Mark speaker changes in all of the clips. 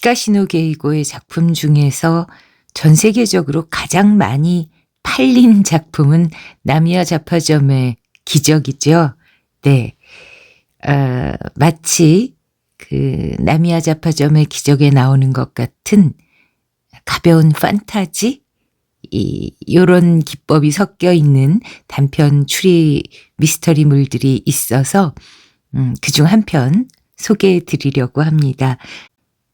Speaker 1: 히가시노 게이고의 작품 중에서 전 세계적으로 가장 많이 팔린 작품은 나미야 잡화점의 기적이죠. 네. 마치 그 나미야 잡화점의 기적에 나오는 것 같은 가벼운 판타지? 요런 기법이 섞여 있는 단편 추리 미스터리물들이 있어서 그중 한 편 소개해 드리려고 합니다.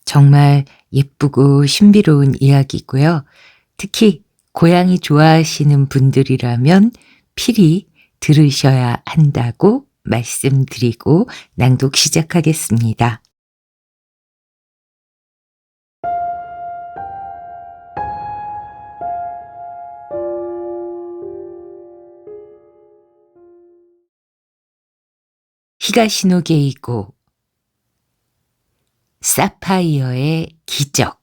Speaker 1: 정말 예쁘고 신비로운 이야기고요. 특히 고양이 좋아하시는 분들이라면 필히 들으셔야 한다고 말씀드리고 낭독 시작하겠습니다. 히가시노 게이고 사파이어의 기적.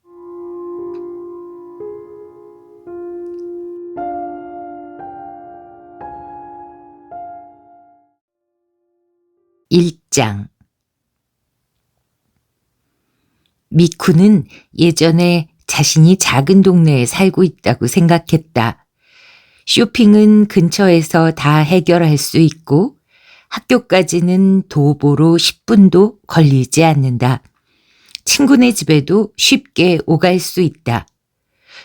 Speaker 1: 일장. 미쿠는 예전에 자신이 작은 동네에 살고 있다고 생각했다. 쇼핑은 근처에서 다 해결할 수 있고 학교까지는 도보로 10분도 걸리지 않는다. 친구네 집에도 쉽게 오갈 수 있다.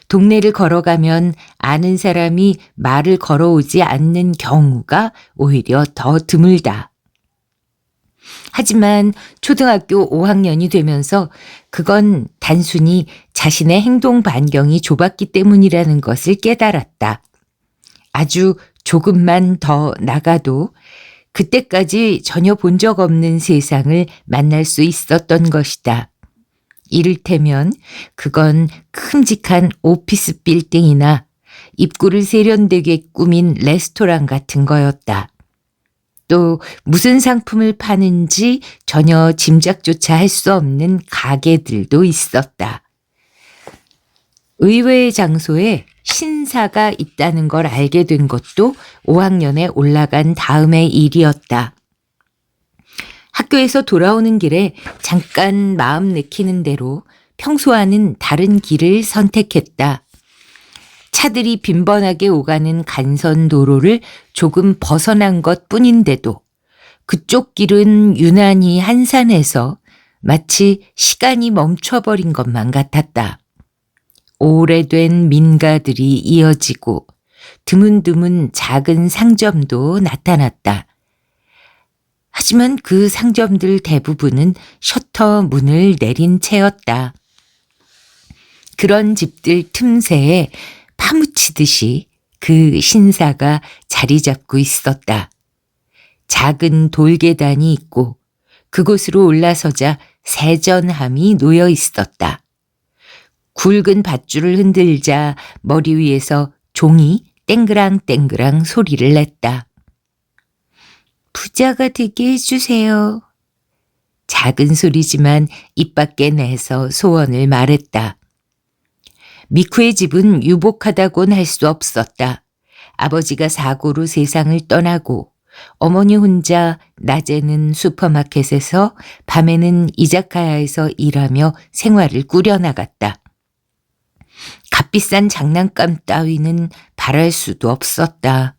Speaker 1: 동네를 걸어가면 아는 사람이 말을 걸어오지 않는 경우가 오히려 더 드물다. 하지만 초등학교 5학년이 되면서 그건 단순히 자신의 행동 반경이 좁았기 때문이라는 것을 깨달았다. 아주 조금만 더 나가도 그때까지 전혀 본 적 없는 세상을 만날 수 있었던 것이다. 이를테면 그건 큼직한 오피스 빌딩이나 입구를 세련되게 꾸민 레스토랑 같은 거였다. 또 무슨 상품을 파는지 전혀 짐작조차 할 수 없는 가게들도 있었다. 의외의 장소에 신사가 있다는 걸 알게 된 것도 5학년에 올라간 다음의 일이었다. 학교에서 돌아오는 길에 잠깐 마음 내키는 대로 평소와는 다른 길을 선택했다. 차들이 빈번하게 오가는 간선 도로를 조금 벗어난 것 뿐인데도 그쪽 길은 유난히 한산해서 마치 시간이 멈춰버린 것만 같았다. 오래된 민가들이 이어지고 드문드문 작은 상점도 나타났다. 하지만 그 상점들 대부분은 셔터 문을 내린 채였다. 그런 집들 틈새에 파묻히듯이 그 신사가 자리 잡고 있었다. 작은 돌계단이 있고 그곳으로 올라서자 세전함이 놓여 있었다. 굵은 밧줄을 흔들자 머리 위에서 종이 땡그랑땡그랑 소리를 냈다. 부자가 되게 해주세요. 작은 소리지만 입 밖에 내서 소원을 말했다. 미쿠의 집은 유복하다곤 할 수 없었다. 아버지가 사고로 세상을 떠나고 어머니 혼자 낮에는 슈퍼마켓에서 밤에는 이자카야에서 일하며 생활을 꾸려나갔다. 값비싼 장난감 따위는 바랄 수도 없었다.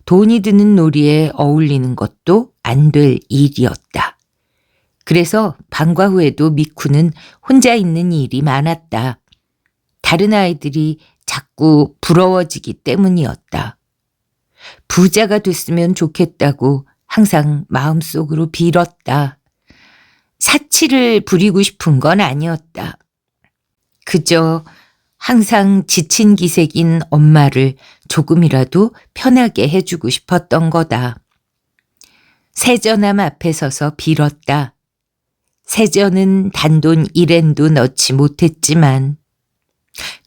Speaker 1: 돈이 드는 놀이에 어울리는 것도 안 될 일이었다. 그래서 방과 후에도 미쿠는 혼자 있는 일이 많았다. 다른 아이들이 자꾸 부러워지기 때문이었다. 부자가 됐으면 좋겠다고 항상 마음속으로 빌었다. 사치를 부리고 싶은 건 아니었다. 그저 항상 지친 기색인 엄마를 조금이라도 편하게 해주고 싶었던 거다. 세전함 앞에 서서 빌었다. 세전은 단돈 1엔도 넣지 못했지만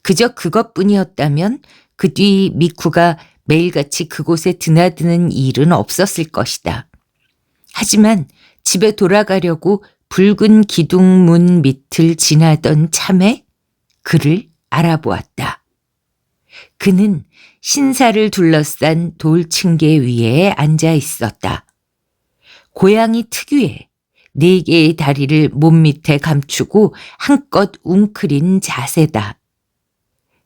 Speaker 1: 그저 그것뿐이었다면 그 뒤 미쿠가 매일같이 그곳에 드나드는 일은 없었을 것이다. 하지만 집에 돌아가려고 붉은 기둥문 밑을 지나던 참에 그를 알아보았다. 그는 신사를 둘러싼 돌층계 위에 앉아 있었다. 고양이 특유의 네 개의 다리를 몸 밑에 감추고 한껏 웅크린 자세다.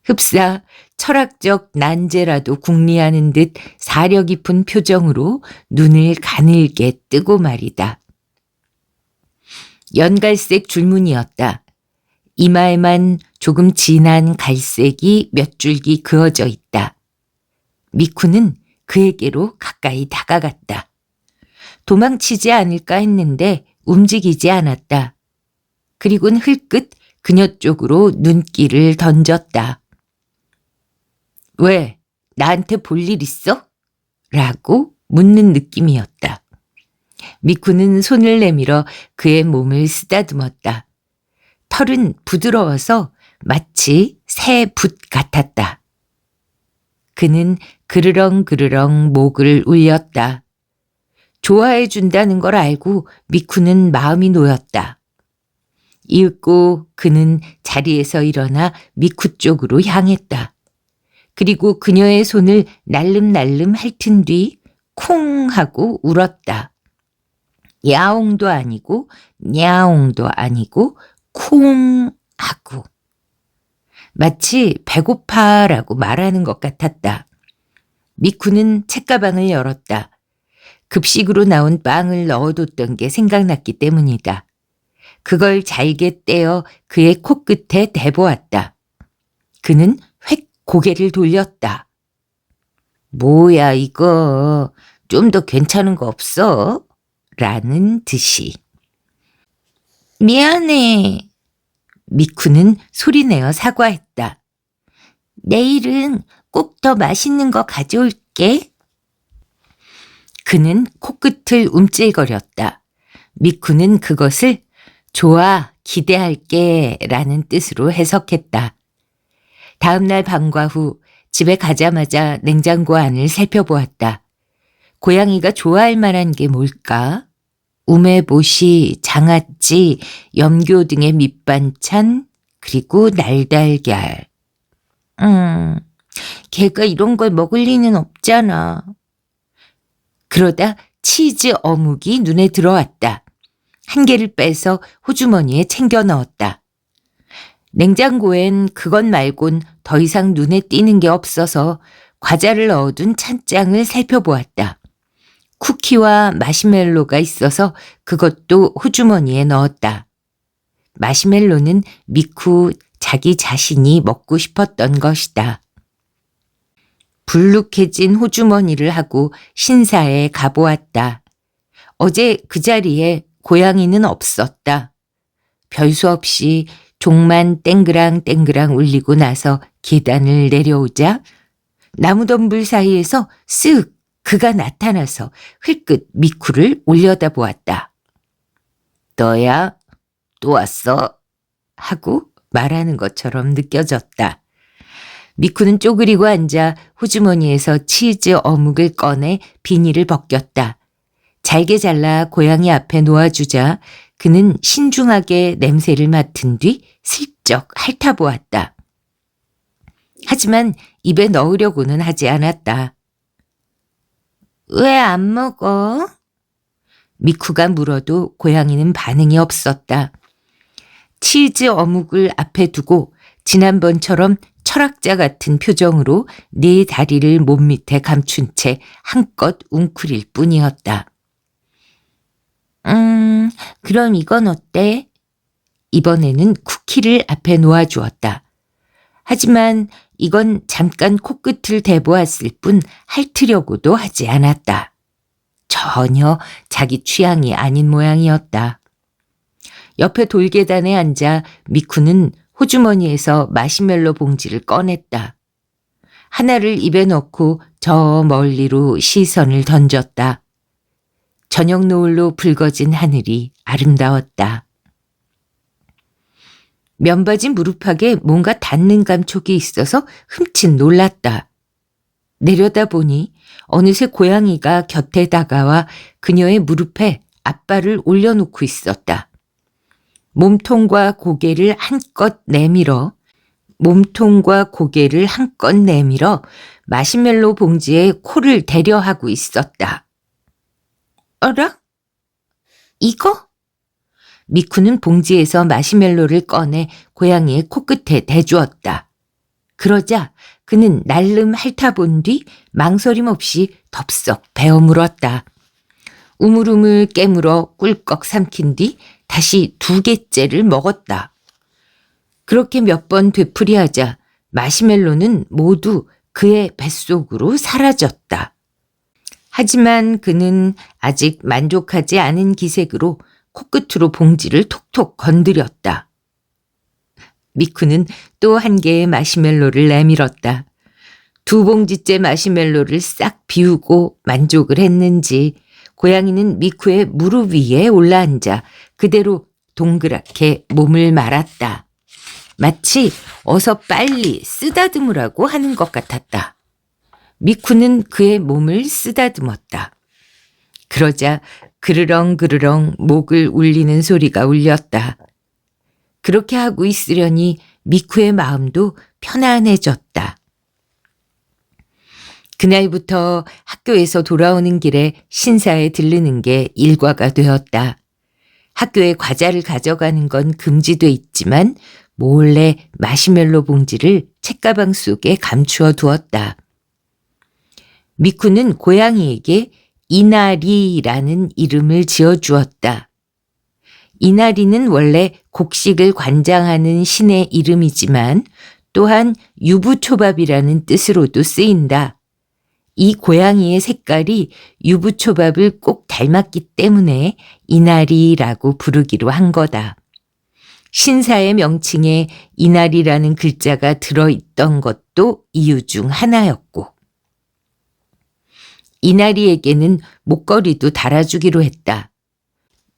Speaker 1: 흡사 철학적 난제라도 궁리하는 듯 사려 깊은 표정으로 눈을 가늘게 뜨고 말이다. 연갈색 줄무늬였다. 이마에만 조금 진한 갈색이 몇 줄기 그어져 있다. 미쿠는 그에게로 가까이 다가갔다. 도망치지 않을까 했는데 움직이지 않았다. 그리고는 흘끗 그녀 쪽으로 눈길을 던졌다. 왜? 나한테 볼 일 있어? 라고 묻는 느낌이었다. 미쿠는 손을 내밀어 그의 몸을 쓰다듬었다. 털은 부드러워서 마치 새 붓 같았다. 그는 그르렁그르렁 목을 울렸다. 좋아해 준다는 걸 알고 미쿠는 마음이 놓였다. 이윽고 그는 자리에서 일어나 미쿠 쪽으로 향했다. 그리고 그녀의 손을 날름날름 핥은 뒤 콩 하고 울었다. 야옹도 아니고 냐옹도 아니고 콩 하고. 마치 배고파라고 말하는 것 같았다. 미쿠는 책가방을 열었다. 급식으로 나온 빵을 넣어뒀던 게 생각났기 때문이다. 그걸 잘게 떼어 그의 코끝에 대보았다. 그는 획 고개를 돌렸다. 뭐야 이거, 좀 더 괜찮은 거 없어? 라는 듯이. 미안해. 미쿠는 소리내어 사과했다. 내일은 꼭 더 맛있는 거 가져올게. 그는 코끝을 움찔거렸다. 미쿠는 그것을 좋아, 기대할게 라는 뜻으로 해석했다. 다음 날 밤과 후 집에 가자마자 냉장고 안을 살펴보았다. 고양이가 좋아할 만한 게 뭘까? 우메보시, 장아찌, 염교 등의 밑반찬, 그리고 날달걀. 걔가 이런 걸 먹을 리는 없잖아. 그러다 치즈 어묵이 눈에 들어왔다. 한 개를 빼서 호주머니에 챙겨 넣었다. 냉장고엔 그것 말곤 더 이상 눈에 띄는 게 없어서 과자를 넣어둔 찬장을 살펴보았다. 쿠키와 마시멜로가 있어서 그것도 호주머니에 넣었다. 마시멜로는 미쿠 자기 자신이 먹고 싶었던 것이다. 불룩해진 호주머니를 하고 신사에 가보았다. 어제 그 자리에 고양이는 없었다. 별수 없이 종만 땡그랑땡그랑 울리고 나서 계단을 내려오자 나무덤불 사이에서 쓱 그가 나타나서 흘끗 미쿠를 올려다보았다. 너야? 또 왔어? 하고 말하는 것처럼 느껴졌다. 미쿠는 쪼그리고 앉아 호주머니에서 치즈 어묵을 꺼내 비닐을 벗겼다. 잘게 잘라 고양이 앞에 놓아주자 그는 신중하게 냄새를 맡은 뒤 슬쩍 핥아보았다. 하지만 입에 넣으려고는 하지 않았다. 왜 안 먹어? 미쿠가 물어도 고양이는 반응이 없었다. 치즈 어묵을 앞에 두고 지난번처럼 철학자 같은 표정으로 네 다리를 몸 밑에 감춘 채 한껏 웅크릴 뿐이었다. 그럼 이건 어때? 이번에는 쿠키를 앞에 놓아주었다. 하지만 이건 잠깐 코끝을 대보았을 뿐 핥으려고도 하지 않았다. 전혀 자기 취향이 아닌 모양이었다. 옆에 돌계단에 앉아 미쿠는 호주머니에서 마시멜로 봉지를 꺼냈다. 하나를 입에 넣고 저 멀리로 시선을 던졌다. 저녁 노을로 붉어진 하늘이 아름다웠다. 면바지 무릎팍에 뭔가 닿는 감촉이 있어서 흠칫 놀랐다. 내려다보니 어느새 고양이가 곁에 다가와 그녀의 무릎에 앞발을 올려놓고 있었다. 몸통과 고개를 한껏 내밀어 마시멜로 봉지에 코를 대려 하고 있었다. 어라? 이거? 미쿠는 봉지에서 마시멜로를 꺼내 고양이의 코끝에 대주었다. 그러자 그는 날름 핥아본 뒤 망설임 없이 덥석 베어 물었다. 우물우물 깨물어 꿀꺽 삼킨 뒤 다시 2개째를 먹었다. 그렇게 몇 번 되풀이하자 마시멜로는 모두 그의 뱃속으로 사라졌다. 하지만 그는 아직 만족하지 않은 기색으로 코끝으로 봉지를 톡톡 건드렸다. 미쿠는 또 1개의 마시멜로를 내밀었다. 2봉지째 마시멜로를 싹 비우고 만족을 했는지 고양이는 미쿠의 무릎 위에 올라앉아 그대로 동그랗게 몸을 말았다. 마치 어서 빨리 쓰다듬으라고 하는 것 같았다. 미쿠는 그의 몸을 쓰다듬었다. 그러자 그르렁그르렁 목을 울리는 소리가 울렸다. 그렇게 하고 있으려니 미쿠의 마음도 편안해졌다. 그날부터 학교에서 돌아오는 길에 신사에 들르는 게 일과가 되었다. 학교에 과자를 가져가는 건 금지돼 있지만 몰래 마시멜로 봉지를 책가방 속에 감추어 두었다. 미쿠는 고양이에게 이나리라는 이름을 지어주었다. 이나리는 원래 곡식을 관장하는 신의 이름이지만 또한 유부초밥이라는 뜻으로도 쓰인다. 이 고양이의 색깔이 유부초밥을 꼭 닮았기 때문에 이나리라고 부르기로 한 거다. 신사의 명칭에 이나리라는 글자가 들어있던 것도 이유 중 하나였고, 이나리에게는 목걸이도 달아주기로 했다.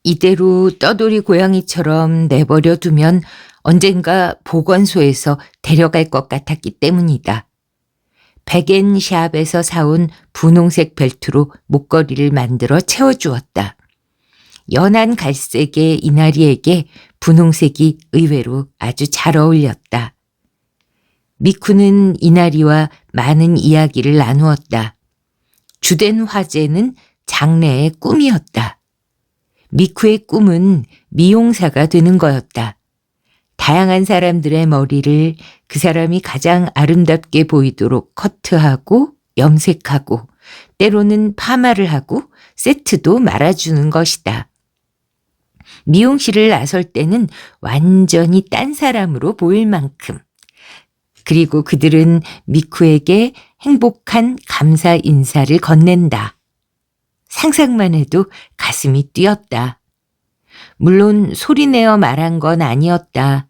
Speaker 1: 이대로 떠돌이 고양이처럼 내버려 두면 언젠가 보건소에서 데려갈 것 같았기 때문이다. 백엔샵에서 사온 분홍색 벨트로 목걸이를 만들어 채워주었다. 연한 갈색의 이나리에게 분홍색이 의외로 아주 잘 어울렸다. 미쿠는 이나리와 많은 이야기를 나누었다. 주된 화제는 장래의 꿈이었다. 미쿠의 꿈은 미용사가 되는 거였다. 다양한 사람들의 머리를 그 사람이 가장 아름답게 보이도록 커트하고 염색하고 때로는 파마를 하고 세트도 말아주는 것이다. 미용실을 나설 때는 완전히 딴 사람으로 보일 만큼. 그리고 그들은 미쿠에게 행복한 감사 인사를 건넨다. 상상만 해도 가슴이 뛰었다. 물론 소리내어 말한 건 아니었다.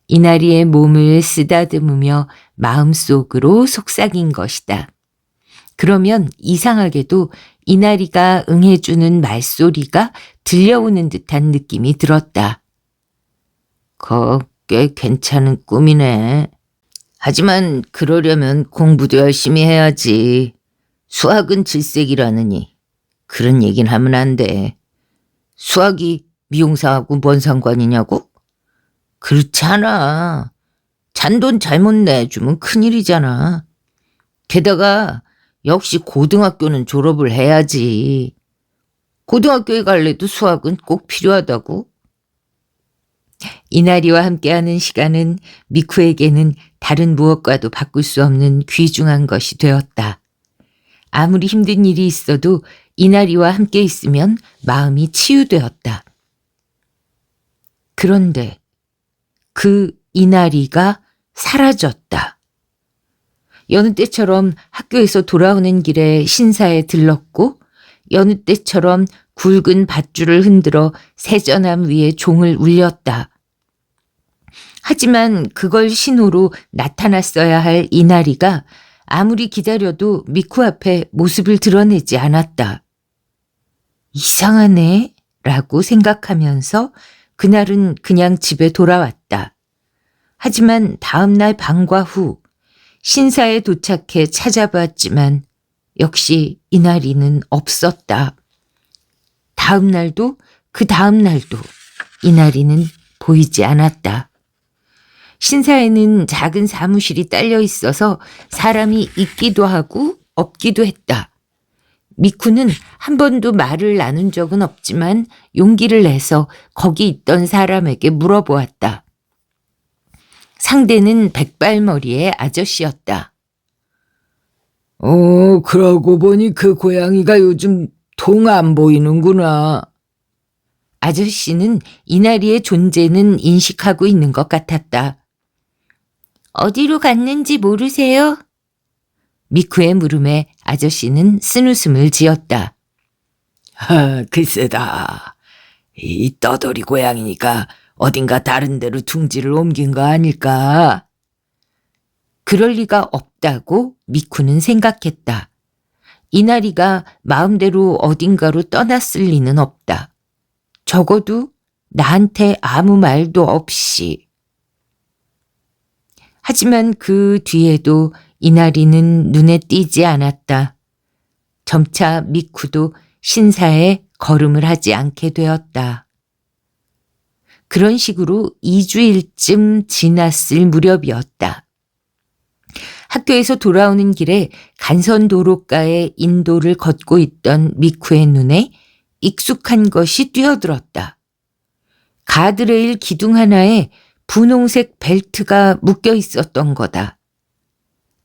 Speaker 1: 이나리의 몸을 쓰다듬으며 마음속으로 속삭인 것이다. 그러면 이상하게도 이나리가 응해주는 말소리가 들려오는 듯한 느낌이 들었다. 꽤 괜찮은 꿈이네. 하지만 그러려면 공부도 열심히 해야지. 수학은 질색이라느니 그런 얘긴 하면 안 돼. 수학이 미용사하고 뭔 상관이냐고? 그렇지 않아. 잔돈 잘못 내주면 큰일이잖아. 게다가 역시 고등학교는 졸업을 해야지. 고등학교에 갈래도 수학은 꼭 필요하다고. 이나리와 함께하는 시간은 미쿠에게는 다른 무엇과도 바꿀 수 없는 귀중한 것이 되었다. 아무리 힘든 일이 있어도 이나리와 함께 있으면 마음이 치유되었다. 그런데 그 이나리가 사라졌다. 여느 때처럼 학교에서 돌아오는 길에 신사에 들렀고 여느 때처럼 굵은 밧줄을 흔들어 세전함 위에 종을 울렸다. 하지만 그걸 신호로 나타났어야 할 이나리가 아무리 기다려도 미쿠 앞에 모습을 드러내지 않았다. 이상하네 라고 생각하면서 그날은 그냥 집에 돌아왔다. 하지만 다음날 밤과 후 신사에 도착해 찾아봤지만 역시 이나리는 없었다. 다음날도 그 다음날도 이나리는 보이지 않았다. 신사에는 작은 사무실이 딸려 있어서 사람이 있기도 하고 없기도 했다. 미쿠는 한 번도 말을 나눈 적은 없지만 용기를 내서 거기 있던 사람에게 물어보았다. 상대는 백발머리의 아저씨였다.
Speaker 2: 그러고 보니 그 고양이가 요즘 통 안 보이는구나.
Speaker 1: 아저씨는 이나리의 존재는 인식하고 있는 것 같았다. 어디로 갔는지 모르세요? 미쿠의 물음에 아저씨는 쓴웃음을 지었다.
Speaker 2: 글쎄다. 이 떠돌이 고양이니까 어딘가 다른 데로 둥지를 옮긴 거 아닐까?
Speaker 1: 그럴 리가 없다고 미쿠는 생각했다. 이나리가 마음대로 어딘가로 떠났을 리는 없다. 적어도 나한테 아무 말도 없이. 하지만 그 뒤에도 이나리는 눈에 띄지 않았다. 점차 미쿠도 신사에 걸음을 하지 않게 되었다. 그런 식으로 2주일쯤 지났을 무렵이었다. 학교에서 돌아오는 길에 간선도로가의 인도를 걷고 있던 미쿠의 눈에 익숙한 것이 뛰어들었다. 가드레일 기둥 하나에 분홍색 벨트가 묶여 있었던 거다.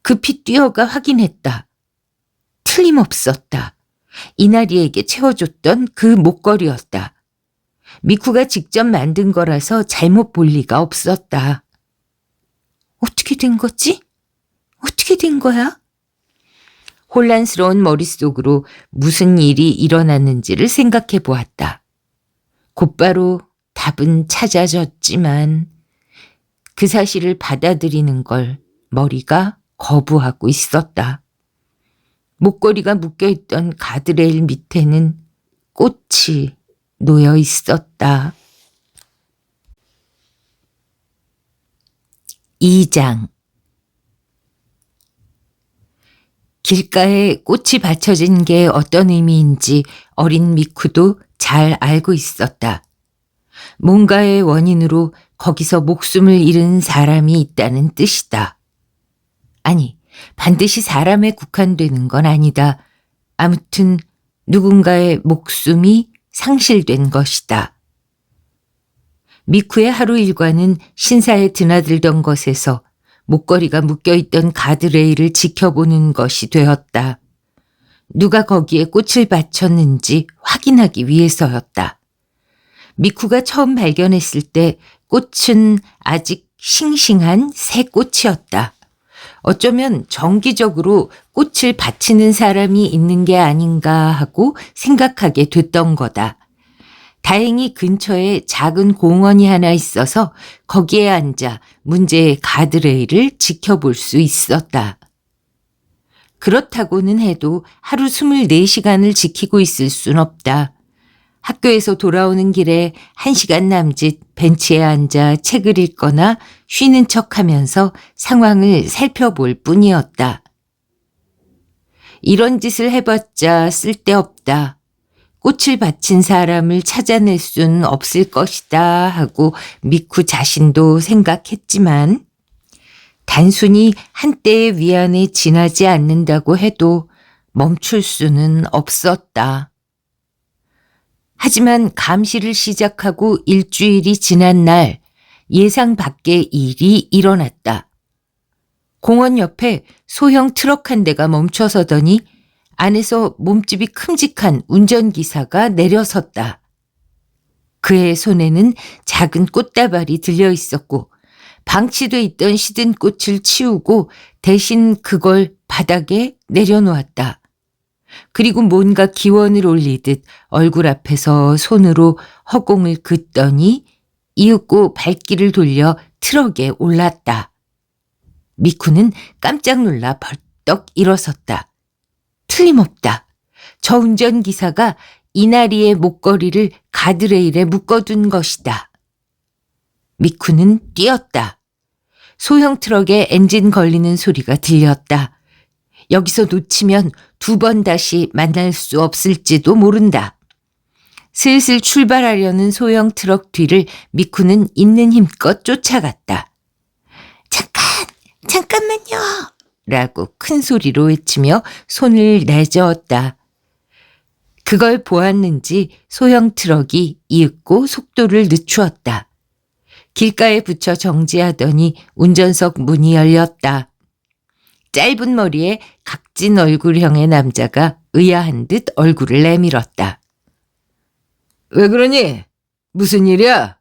Speaker 1: 급히 뛰어가 확인했다. 틀림없었다. 이나리에게 채워줬던 그 목걸이였다. 미쿠가 직접 만든 거라서 잘못 볼 리가 없었다. 어떻게 된 거지? 어떻게 된 거야? 혼란스러운 머릿속으로 무슨 일이 일어났는지를 생각해 보았다. 곧바로 답은 찾아졌지만 그 사실을 받아들이는 걸 머리가 거부하고 있었다. 목걸이가 묶여있던 가드레일 밑에는 꽃이 놓여 있었다. 2장 길가에 꽃이 받쳐진 게 어떤 의미인지 어린 미쿠도 잘 알고 있었다. 뭔가의 원인으로 거기서 목숨을 잃은 사람이 있다는 뜻이다. 아니, 반드시 사람에 국한되는 건 아니다. 아무튼 누군가의 목숨이 상실된 것이다. 미쿠의 하루 일과는 신사에 드나들던 것에서 목걸이가 묶여있던 가드레일을 지켜보는 것이 되었다. 누가 거기에 꽃을 바쳤는지 확인하기 위해서였다. 미쿠가 처음 발견했을 때 꽃은 아직 싱싱한 새 꽃이었다. 어쩌면 정기적으로 꽃을 바치는 사람이 있는 게 아닌가 하고 생각하게 됐던 거다. 다행히 근처에 작은 공원이 하나 있어서 거기에 앉아 문제의 가드레일을 지켜볼 수 있었다. 그렇다고는 해도 하루 24시간을 지키고 있을 순 없다. 학교에서 돌아오는 길에 1시간 남짓 벤치에 앉아 책을 읽거나 쉬는 척하면서 상황을 살펴볼 뿐이었다. 이런 짓을 해봤자 쓸데없다. 꽃을 바친 사람을 찾아낼 순 없을 것이다 하고 미쿠 자신도 생각했지만 단순히 한때의 위안에 지나지 않는다고 해도 멈출 수는 없었다. 하지만 감시를 시작하고 일주일이 지난 날 예상 밖의 일이 일어났다. 공원 옆에 소형 트럭 한 대가 멈춰서더니 안에서 몸집이 큼직한 운전기사가 내려섰다. 그의 손에는 작은 꽃다발이 들려 있었고 방치돼 있던 시든 꽃을 치우고 대신 그걸 바닥에 내려놓았다. 그리고 뭔가 기원을 올리듯 얼굴 앞에서 손으로 허공을 긋더니 이윽고 발길을 돌려 트럭에 올랐다. 미쿠는 깜짝 놀라 벌떡 일어섰다. 틀림없다. 저 운전기사가 이나리의 목걸이를 가드레일에 묶어둔 것이다. 미쿠는 뛰었다. 소형 트럭에 엔진 걸리는 소리가 들렸다. 여기서 놓치면 2번 다시 만날 수 없을지도 모른다. 슬슬 출발하려는 소형 트럭 뒤를 미쿠는 있는 힘껏 쫓아갔다. 잠깐만요! 라고 큰 소리로 외치며 손을 내저었다. 그걸 보았는지 소형 트럭이 이윽고 속도를 늦추었다. 길가에 붙여 정지하더니 운전석 문이 열렸다. 짧은 머리에 각진 얼굴형의 남자가 의아한 듯 얼굴을 내밀었다.
Speaker 2: 왜 그러니? 무슨 일이야?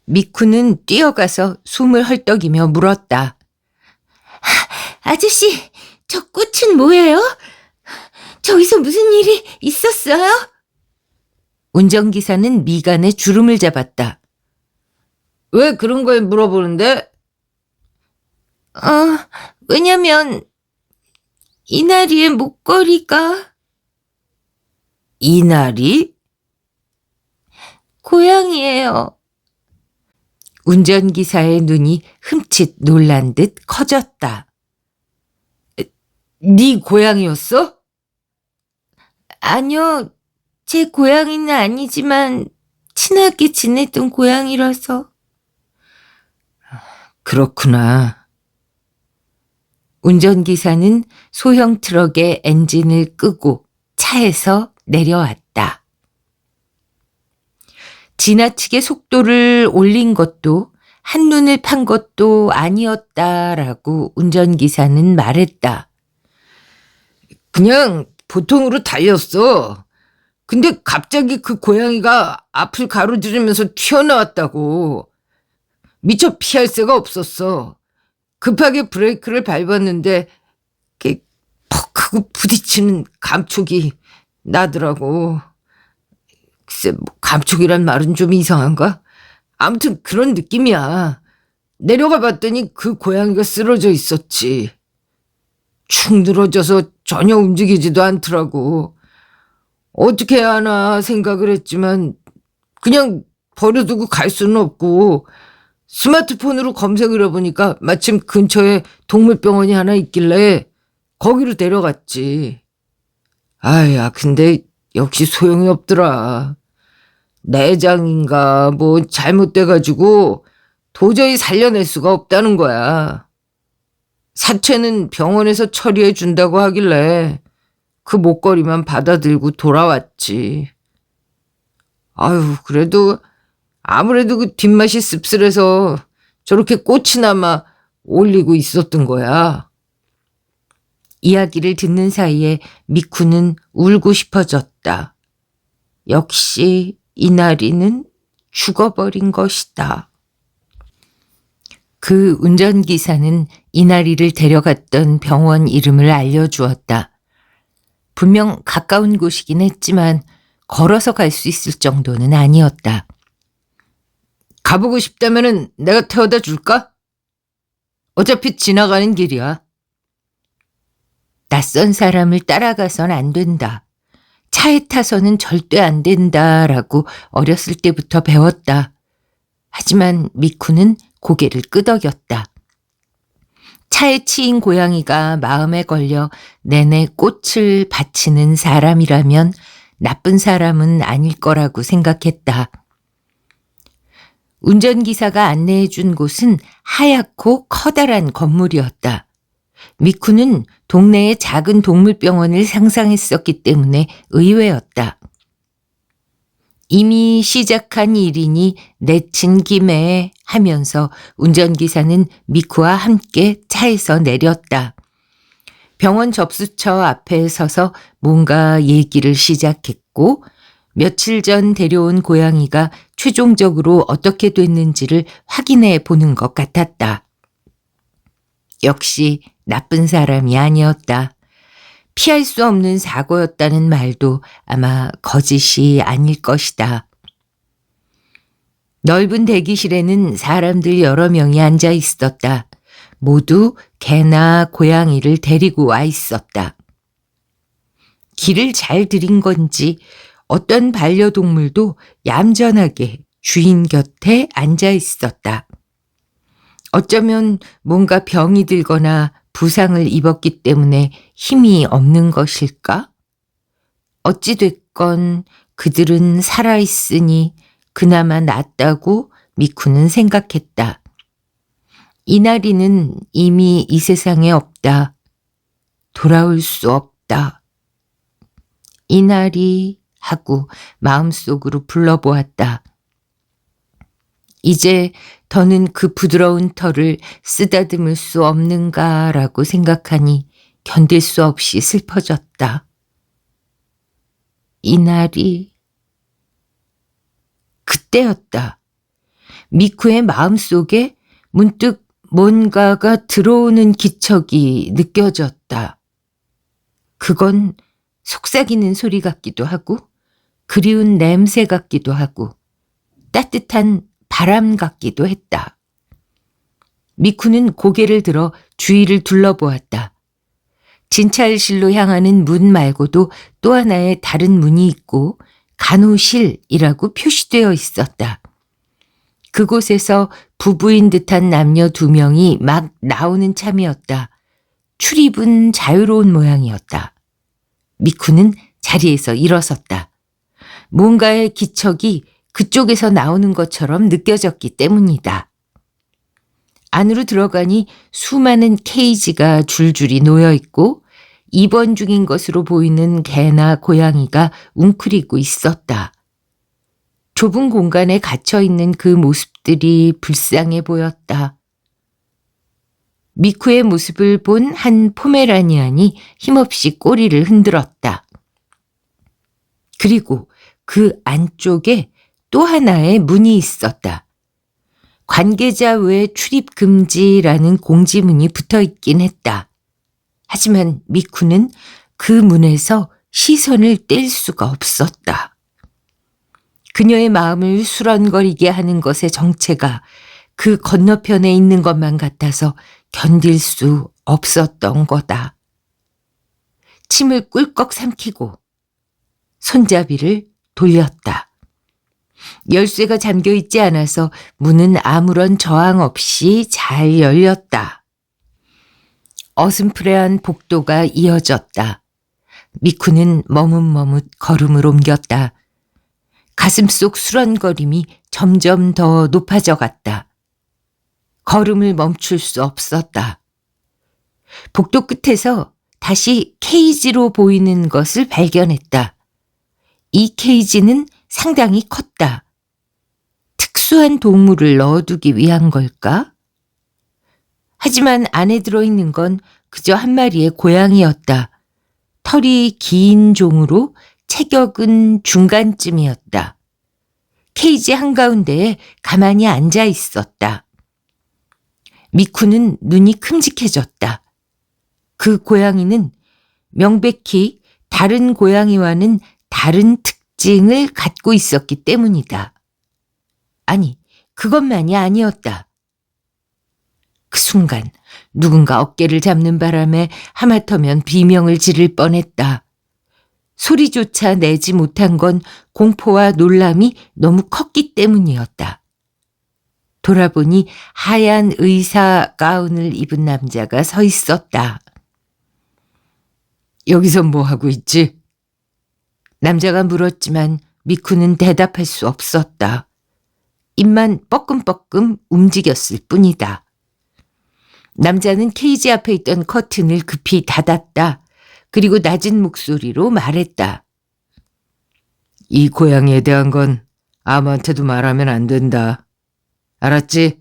Speaker 1: 미쿠는 뛰어가서 숨을 헐떡이며 물었다. 아저씨, 저 꽃은 뭐예요? 저기서 무슨 일이 있었어요? 운전기사는 미간에 주름을 잡았다.
Speaker 2: 왜 그런 걸 물어보는데?
Speaker 1: 왜냐면 이나리의 목걸이가
Speaker 2: 이날이?
Speaker 1: 고양이에요. 운전기사의 눈이 흠칫 놀란 듯 커졌다.
Speaker 2: 네 고양이였어?
Speaker 1: 아니요, 제 고양이는 아니지만 친하게 지냈던 고양이라서.
Speaker 2: 그렇구나.
Speaker 1: 운전기사는 소형 트럭의 엔진을 끄고 차에서 내려왔다. 지나치게 속도를 올린 것도 한눈을 판 것도 아니었다라고 운전기사는 말했다.
Speaker 2: 그냥 보통으로 달렸어. 근데 갑자기 그 고양이가 앞을 가로지르면서 튀어나왔다고. 미처 피할 새가 없었어. 급하게 브레이크를 밟았는데 이렇게 퍽 하고 부딪히는 감촉이 나더라고. 글쎄, 뭐 감촉이란 말은 좀 이상한가? 아무튼 그런 느낌이야. 내려가 봤더니 그 고양이가 쓰러져 있었지. 축 늘어져서 전혀 움직이지도 않더라고. 어떻게 해야 하나 생각을 했지만 그냥 버려두고 갈 수는 없고 스마트폰으로 검색을 해보니까 마침 근처에 동물병원이 하나 있길래 거기로 데려갔지. 아야, 근데 역시 소용이 없더라. 내장인가 뭐 잘못돼가지고 도저히 살려낼 수가 없다는 거야. 사체는 병원에서 처리해 준다고 하길래 그 목걸이만 받아들고 돌아왔지. 아유, 그래도 아무래도 그 뒷맛이 씁쓸해서 저렇게 꽃이나마 올리고 있었던 거야.
Speaker 1: 이야기를 듣는 사이에 미쿠는 울고 싶어졌다. 역시 이나리는 죽어버린 것이다. 그 운전기사는 이나리를 데려갔던 병원 이름을 알려주었다. 분명 가까운 곳이긴 했지만 걸어서 갈 수 있을 정도는 아니었다.
Speaker 2: 가보고 싶다면은 내가 태워다 줄까? 어차피 지나가는 길이야.
Speaker 1: 낯선 사람을 따라가선 안 된다. 차에 타서는 절대 안 된다라고 어렸을 때부터 배웠다. 하지만 미쿠는 고개를 끄덕였다. 차에 치인 고양이가 마음에 걸려 내내 꽃을 바치는 사람이라면 나쁜 사람은 아닐 거라고 생각했다. 운전기사가 안내해 준 곳은 하얗고 커다란 건물이었다. 미쿠는 동네의 작은 동물병원을 상상했었기 때문에 의외였다. 이미 시작한 일이니 내친 김에 하면서 운전기사는 미쿠와 함께 차에서 내렸다. 병원 접수처 앞에 서서 뭔가 얘기를 시작했고 며칠 전 데려온 고양이가 최종적으로 어떻게 됐는지를 확인해 보는 것 같았다. 역시 나쁜 사람이 아니었다. 피할 수 없는 사고였다는 말도 아마 거짓이 아닐 것이다. 넓은 대기실에는 사람들 여러 명이 앉아 있었다. 모두 개나 고양이를 데리고 와 있었다. 길을 잘 들인 건지 어떤 반려동물도 얌전하게 주인 곁에 앉아 있었다. 어쩌면 뭔가 병이 들거나 부상을 입었기 때문에 힘이 없는 것일까? 어찌됐건 그들은 살아있으니 그나마 낫다고 미쿠는 생각했다. 이나리는 이미 이 세상에 없다. 돌아올 수 없다. 이날이 하고 마음속으로 불러보았다. 이제 더는 그 부드러운 털을 쓰다듬을 수 없는가라고 생각하니 견딜 수 없이 슬퍼졌다. 이날이 그때였다. 미쿠의 마음속에 문득 뭔가가 들어오는 기척이 느껴졌다. 그건 속삭이는 소리 같기도 하고 그리운 냄새 같기도 하고 따뜻한 바람 같기도 했다. 미쿠는 고개를 들어 주위를 둘러보았다. 진찰실로 향하는 문 말고도 또 하나의 다른 문이 있고 간호실이라고 표시되어 있었다. 그곳에서 부부인 듯한 남녀 2명이 막 나오는 참이었다. 출입은 자유로운 모양이었다. 미쿠는 자리에서 일어섰다. 뭔가의 기척이 그쪽에서 나오는 것처럼 느껴졌기 때문이다. 안으로 들어가니 수많은 케이지가 줄줄이 놓여 있고 입원 중인 것으로 보이는 개나 고양이가 웅크리고 있었다. 좁은 공간에 갇혀 있는 그 모습들이 불쌍해 보였다. 미쿠의 모습을 본 한 포메라니안이 힘없이 꼬리를 흔들었다. 그리고 그 안쪽에 또 하나의 문이 있었다. 관계자 외 출입 금지라는 공지문이 붙어 있긴 했다. 하지만 미쿠는 그 문에서 시선을 뗄 수가 없었다. 그녀의 마음을 수런거리게 하는 것의 정체가 그 건너편에 있는 것만 같아서 견딜 수 없었던 거다. 침을 꿀꺽 삼키고 손잡이를 돌렸다. 열쇠가 잠겨있지 않아서 문은 아무런 저항 없이 잘 열렸다. 어슴푸레한 복도가 이어졌다. 미쿠는 머뭇머뭇 걸음을 옮겼다. 가슴속 수런거림이 점점 더 높아져 갔다. 걸음을 멈출 수 없었다. 복도 끝에서 다시 케이지로 보이는 것을 발견했다. 이 케이지는 상당히 컸다. 특수한 동물을 넣어두기 위한 걸까? 하지만 안에 들어있는 건 그저 한 마리의 고양이였다. 털이 긴 종으로 체격은 중간쯤이었다. 케이지 한가운데에 가만히 앉아 있었다. 미쿠는 눈이 큼직해졌다. 그 고양이는 명백히 다른 고양이와는 다른 특징을 갖고 있었기 때문이다. 아니, 그것만이 아니었다. 그 순간 누군가 어깨를 잡는 바람에 하마터면 비명을 지를 뻔했다. 소리조차 내지 못한 건 공포와 놀람이 너무 컸기 때문이었다. 돌아보니 하얀 의사 가운을 입은 남자가 서 있었다.
Speaker 2: 여기서 뭐 하고 있지?
Speaker 1: 남자가 물었지만 미쿠는 대답할 수 없었다. 입만 뻐끔뻐끔 움직였을 뿐이다. 남자는 케이지 앞에 있던 커튼을 급히 닫았다. 그리고 낮은 목소리로 말했다.
Speaker 2: 이 고양이에 대한 건 아무한테도 말하면 안 된다. 알았지?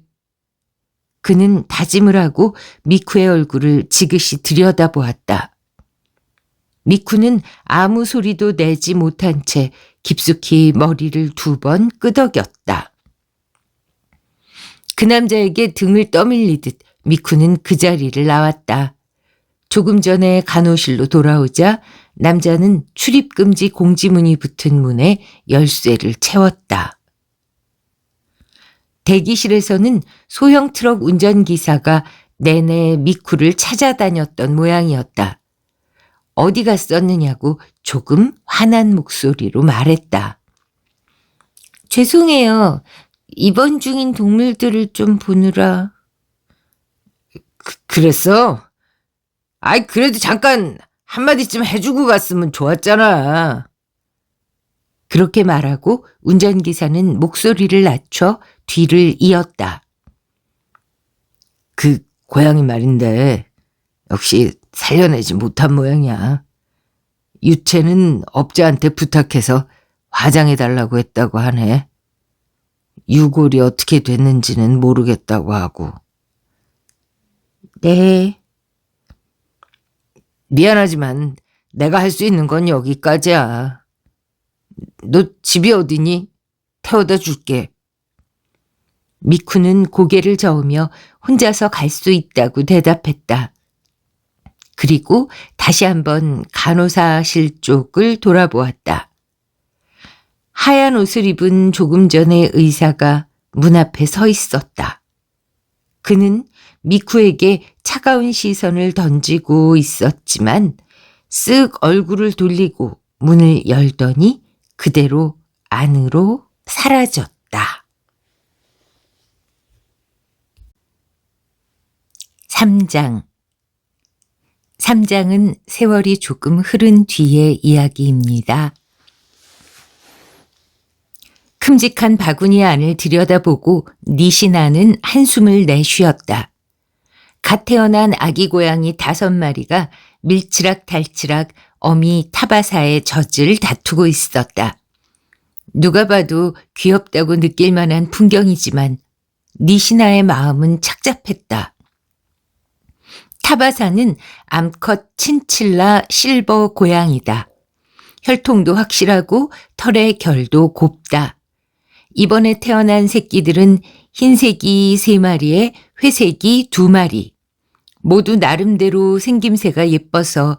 Speaker 1: 그는 다짐을 하고 미쿠의 얼굴을 지그시 들여다보았다. 미쿠는 아무 소리도 내지 못한 채 깊숙이 머리를 2번 끄덕였다. 그 남자에게 등을 떠밀리듯 미쿠는 그 자리를 나왔다. 조금 전에 간호실로 돌아오자 남자는 출입금지 공지문이 붙은 문에 열쇠를 채웠다. 대기실에서는 소형 트럭 운전기사가 내내 미쿠를 찾아다녔던 모양이었다. 어디 갔었느냐고 조금 화난 목소리로 말했다. 죄송해요. 입원 중인 동물들을 좀 보느라.
Speaker 2: 그랬어? 아이, 그래도 잠깐 한마디쯤 해주고 갔으면 좋았잖아.
Speaker 1: 그렇게 말하고 운전기사는 목소리를 낮춰 뒤를 이었다.
Speaker 2: 그 고양이 말인데 역시 살려내지 못한 모양이야. 유채는 업자한테 부탁해서 화장해달라고 했다고 하네. 유골이 어떻게 됐는지는 모르겠다고 하고.
Speaker 1: 네.
Speaker 2: 미안하지만 내가 할 수 있는 건 여기까지야. 너 집이 어디니? 태워다 줄게.
Speaker 1: 미쿠는 고개를 저으며 혼자서 갈 수 있다고 대답했다. 그리고 다시 한번 간호사실 쪽을 돌아보았다. 하얀 옷을 입은 조금 전의 의사가 문 앞에 서 있었다. 그는 미쿠에게 차가운 시선을 던지고 있었지만 쓱 얼굴을 돌리고 문을 열더니 그대로 안으로 사라졌다. 3장 3장은 세월이 조금 흐른 뒤의 이야기입니다. 큼직한 바구니 안을 들여다보고 니시나는 한숨을 내쉬었다. 갓 태어난 아기 고양이 5마리가 밀치락달치락 어미 타바사의 젖을 다투고 있었다. 누가 봐도 귀엽다고 느낄 만한 풍경이지만 니시나의 마음은 착잡했다. 타바사는 암컷 친칠라 실버 고양이다. 혈통도 확실하고 털의 결도 곱다. 이번에 태어난 새끼들은 흰색이 3마리에 회색이 2마리. 모두 나름대로 생김새가 예뻐서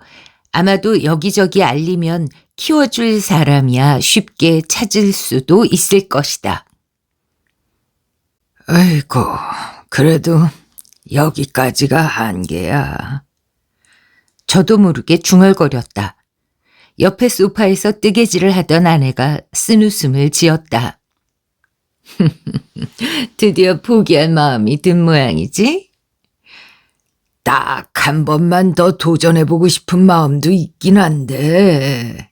Speaker 1: 아마도 여기저기 알리면 키워줄 사람이야 쉽게 찾을 수도 있을 것이다.
Speaker 2: 아이고, 그래도 여기까지가 한계야.
Speaker 1: 저도 모르게 중얼거렸다. 옆에 소파에서 뜨개질을 하던 아내가 쓴웃음을 지었다. 드디어 포기할 마음이 든 모양이지?
Speaker 2: 딱 한 번만 더 도전해보고 싶은 마음도 있긴 한데.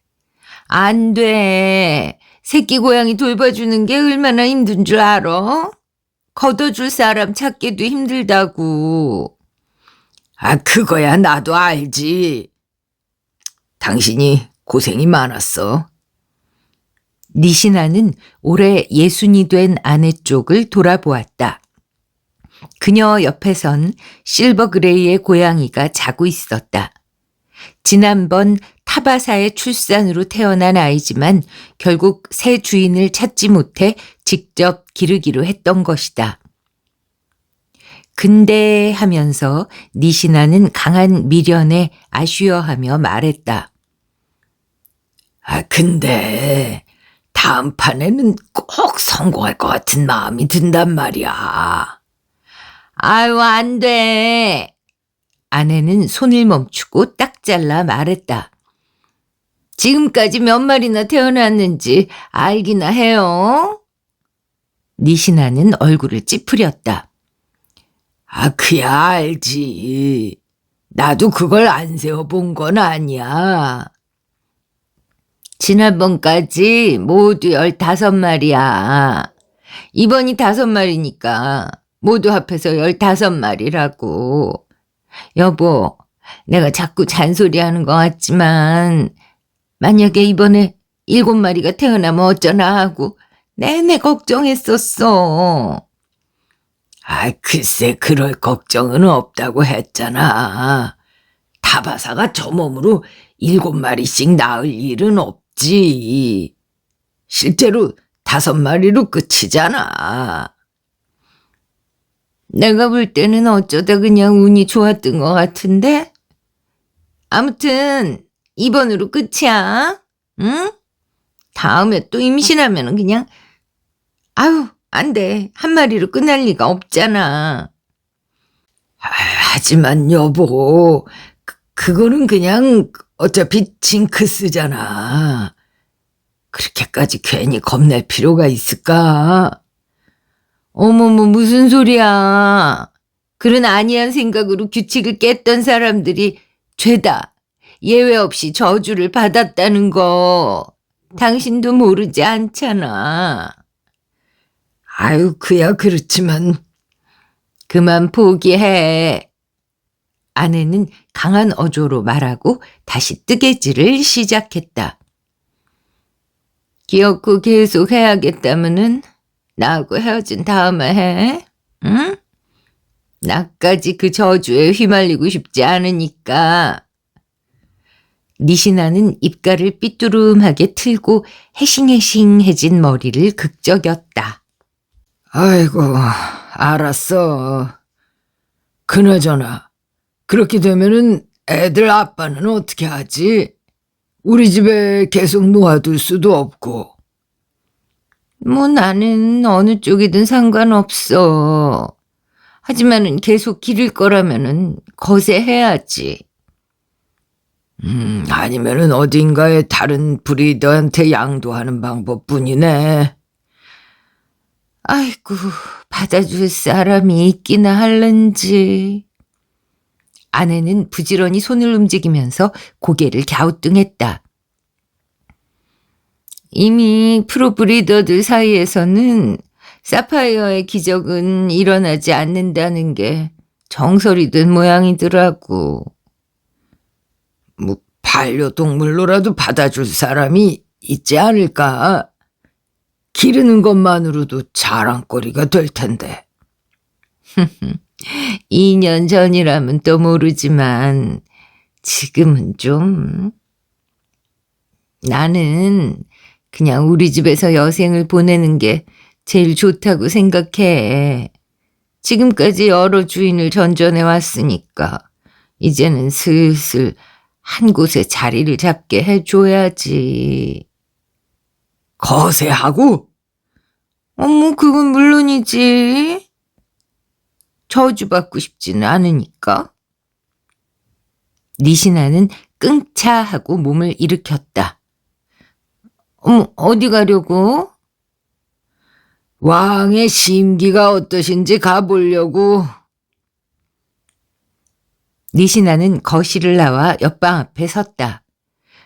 Speaker 1: 안 돼. 새끼 고양이 돌봐주는 게 얼마나 힘든 줄 알아? 걷어줄 사람 찾기도 힘들다고.
Speaker 2: 아, 그거야 나도 알지. 당신이 고생이 많았어.
Speaker 1: 니시나는 올해 60이 된 아내 쪽을 돌아보았다. 그녀 옆에선 실버 그레이의 고양이가 자고 있었다. 지난번 타바사의 출산으로 태어난 아이지만 결국 새 주인을 찾지 못해 직접 기르기로 했던 것이다. 근데 하면서 니시나는 강한 미련에 아쉬워하며 말했다.
Speaker 2: 아, 근데 다음 판에는 꼭 성공할 것 같은 마음이 든단 말이야.
Speaker 1: 아유, 안 돼. 아내는 손을 멈추고 딱 잘라 말했다. 지금까지 몇 마리나 태어났는지 알기나 해요? 니시나는 얼굴을 찌푸렸다.
Speaker 2: 아, 그야 알지. 나도 그걸 안 세어본 건 아니야.
Speaker 1: 지난번까지 모두 15마리야. 이번이 5마리니까 모두 합해서 15마리라고. 여보, 내가 자꾸 잔소리하는 것 같지만 만약에 이번에 7마리가 태어나면 어쩌나 하고 내내 걱정했었어.
Speaker 2: 아, 글쎄 그럴 걱정은 없다고 했잖아. 타바사가 저 몸으로 7마리씩 낳을 일은 없지. 실제로 5마리로 끝이잖아.
Speaker 1: 내가 볼 때는 어쩌다 그냥 운이 좋았던 것 같은데? 아무튼 이번으로 끝이야. 응? 다음에 또 임신하면 그냥 아유, 안 돼. 한 마리로 끝날 리가 없잖아.
Speaker 2: 하지만 여보, 그거는 그냥 어차피 징크스잖아. 그렇게까지 괜히 겁낼 필요가 있을까?
Speaker 1: 어머머, 무슨 소리야. 그런 아니한 생각으로 규칙을 깼던 사람들이 죄다. 예외 없이 저주를 받았다는 거. 당신도 모르지 않잖아.
Speaker 2: 아유, 그야 그렇지만.
Speaker 1: 그만 포기해. 아내는 강한 어조로 말하고 다시 뜨개질을 시작했다. 기어코 계속 해야겠다면은 나하고 헤어진 다음에 해. 응? 나까지 그 저주에 휘말리고 싶지 않으니까. 니시나는 입가를 삐뚤음하게 틀고 해싱해싱해진 머리를 극적였다.
Speaker 2: 아이고, 알았어. 그나저나 그렇게 되면은 애들 아빠는 어떻게 하지? 우리 집에 계속 놓아둘 수도 없고.
Speaker 1: 뭐 나는 어느 쪽이든 상관없어. 하지만은 계속 기를 거라면은 거세해야지.
Speaker 2: 아니면은 어딘가에 다른 브리더한테 양도하는 방법뿐이네.
Speaker 1: 아이고, 받아줄 사람이 있기나 할는지. 아내는 부지런히 손을 움직이면서 고개를 갸우뚱했다. 이미 프로브리더들 사이에서는 사파이어의 기적은 일어나지 않는다는 게 정설이 된 모양이더라고.
Speaker 2: 뭐 반려동물로라도 받아줄 사람이 있지 않을까? 기르는 것만으로도 자랑거리가 될 텐데.
Speaker 1: 2년 전이라면 또 모르지만 지금은 좀... 나는 그냥 우리 집에서 여생을 보내는 게 제일 좋다고 생각해. 지금까지 여러 주인을 전전해 왔으니까 이제는 슬슬 한 곳에 자리를 잡게 해줘야지.
Speaker 2: 거세하고?
Speaker 1: 어머, 그건 물론이지. 저주받고 싶지는 않으니까. 니시나는 끙차하고 몸을 일으켰다. 어머, 어디 가려고?
Speaker 2: 왕의 심기가 어떠신지 가보려고.
Speaker 1: 니시나는 거실을 나와 옆방 앞에 섰다.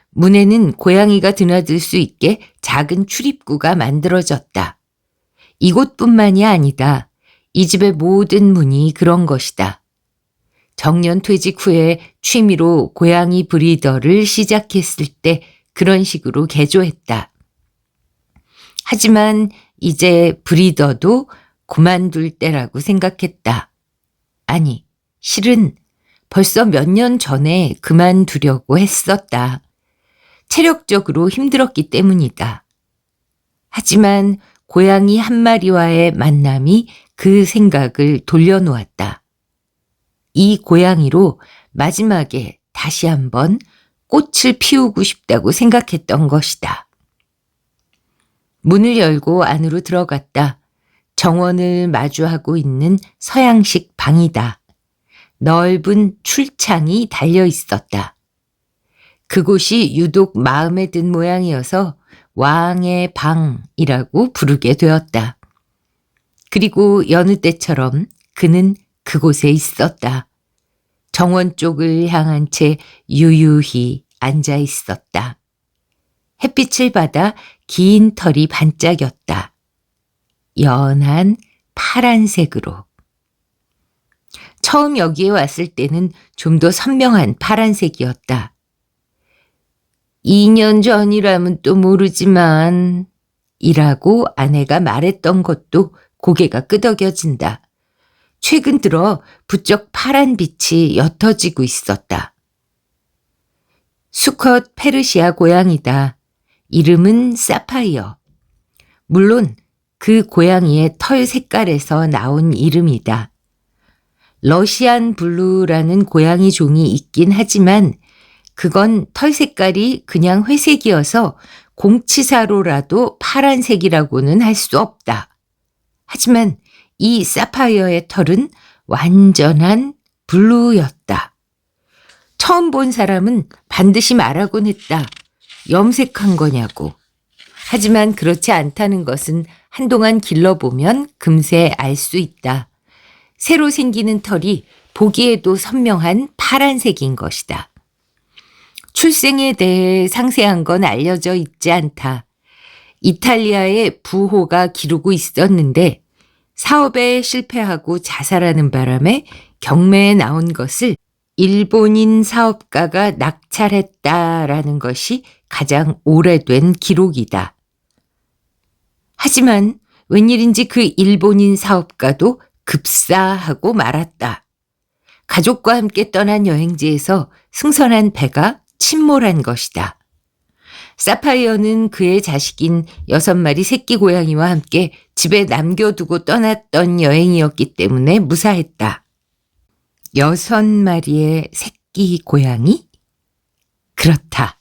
Speaker 1: 문에는 고양이가 드나들 수 있게 작은 출입구가 만들어졌다. 이곳뿐만이 아니다. 이 집의 모든 문이 그런 것이다. 정년 퇴직 후에 취미로 고양이 브리더를 시작했을 때 그런 식으로 개조했다. 하지만 이제 브리더도 그만둘 때라고 생각했다. 아니, 실은 벌써 몇 년 전에 그만두려고 했었다. 체력적으로 힘들었기 때문이다. 하지만 고양이 한 마리와의 만남이 그 생각을 돌려놓았다. 이 고양이로 마지막에 다시 한번 꽃을 피우고 싶다고 생각했던 것이다. 문을 열고 안으로 들어갔다. 정원을 마주하고 있는 서양식 방이다. 넓은 출창이 달려 있었다. 그곳이 유독 마음에 든 모양이어서 왕의 방이라고 부르게 되었다. 그리고 여느 때처럼 그는 그곳에 있었다. 정원 쪽을 향한 채 유유히 앉아 있었다. 햇빛을 받아 긴 털이 반짝였다. 연한 파란색으로. 처음 여기에 왔을 때는 좀 더 선명한 파란색이었다. 2년 전이라면 또 모르지만 이라고 아내가 말했던 것도 고개가 끄덕여진다. 최근 들어 부쩍 파란 빛이 옅어지고 있었다. 수컷 페르시아 고양이다. 이름은 사파이어. 물론 그 고양이의 털 색깔에서 나온 이름이다. 러시안 블루라는 고양이 종이 있긴 하지만 그건 털 색깔이 그냥 회색이어서 공치사로라도 파란색이라고는 할 수 없다. 하지만 이 사파이어의 털은 완전한 블루였다. 처음 본 사람은 반드시 말하곤 했다. 염색한 거냐고. 하지만 그렇지 않다는 것은 한동안 길러보면 금세 알 수 있다. 새로 생기는 털이 보기에도 선명한 파란색인 것이다. 출생에 대해 상세한 건 알려져 있지 않다. 이탈리아의 부호가 기르고 있었는데 사업에 실패하고 자살하는 바람에 경매에 나온 것을 일본인 사업가가 낙찰했다라는 것이 가장 오래된 기록이다. 하지만 웬일인지 그 일본인 사업가도 급사하고 말았다. 가족과 함께 떠난 여행지에서 승선한 배가 침몰한 것이다. 사파이어는 그의 자식인 6마리 새끼 고양이와 함께 집에 남겨두고 떠났던 여행이었기 때문에 무사했다. 6마리의 새끼 고양이? 그렇다.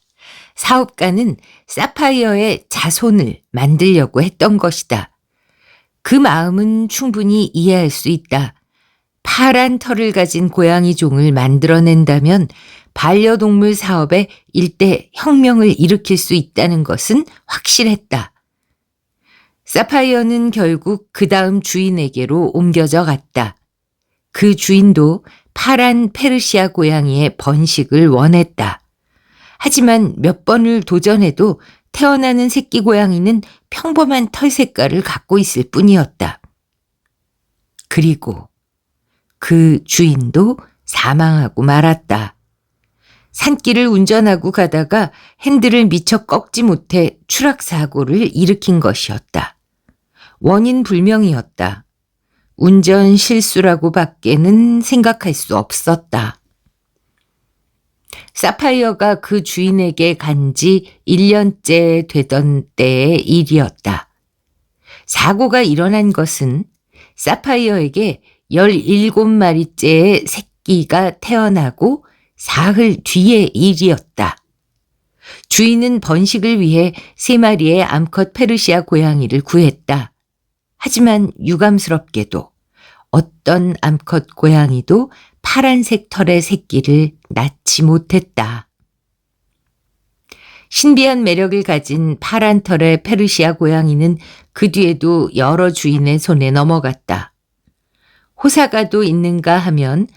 Speaker 1: 사업가는 사파이어의 자손을 만들려고 했던 것이다. 그 마음은 충분히 이해할 수 있다. 파란 털을 가진 고양이 종을 만들어낸다면 반려동물 사업에 일대 혁명을 일으킬 수 있다는 것은 확실했다. 사파이어는 결국 그 다음 주인에게로 옮겨져 갔다. 그 주인도 파란 페르시아 고양이의 번식을 원했다. 하지만 몇 번을 도전해도 태어나는 새끼 고양이는 평범한 털 색깔을 갖고 있을 뿐이었다. 그리고 그 주인도 사망하고 말았다. 산길을 운전하고 가다가 핸들을 미처 꺾지 못해 추락사고를 일으킨 것이었다. 원인 불명이었다. 운전 실수라고 밖에는 생각할 수 없었다. 사파이어가 그 주인에게 간 지 1년째 되던 때의 일이었다. 사고가 일어난 것은 사파이어에게 17마리째의 새끼가 태어나고 사흘 뒤의 일이었다. 주인은 번식을 위해 3마리의 암컷 페르시아 고양이를 구했다. 하지만 유감스럽게도 어떤 암컷 고양이도 파란색 털의 새끼를 낳지 못했다. 신비한 매력을 가진 파란 털의 페르시아 고양이는 그 뒤에도 여러 주인의 손에 넘어갔다. 호사가도 있는가 하면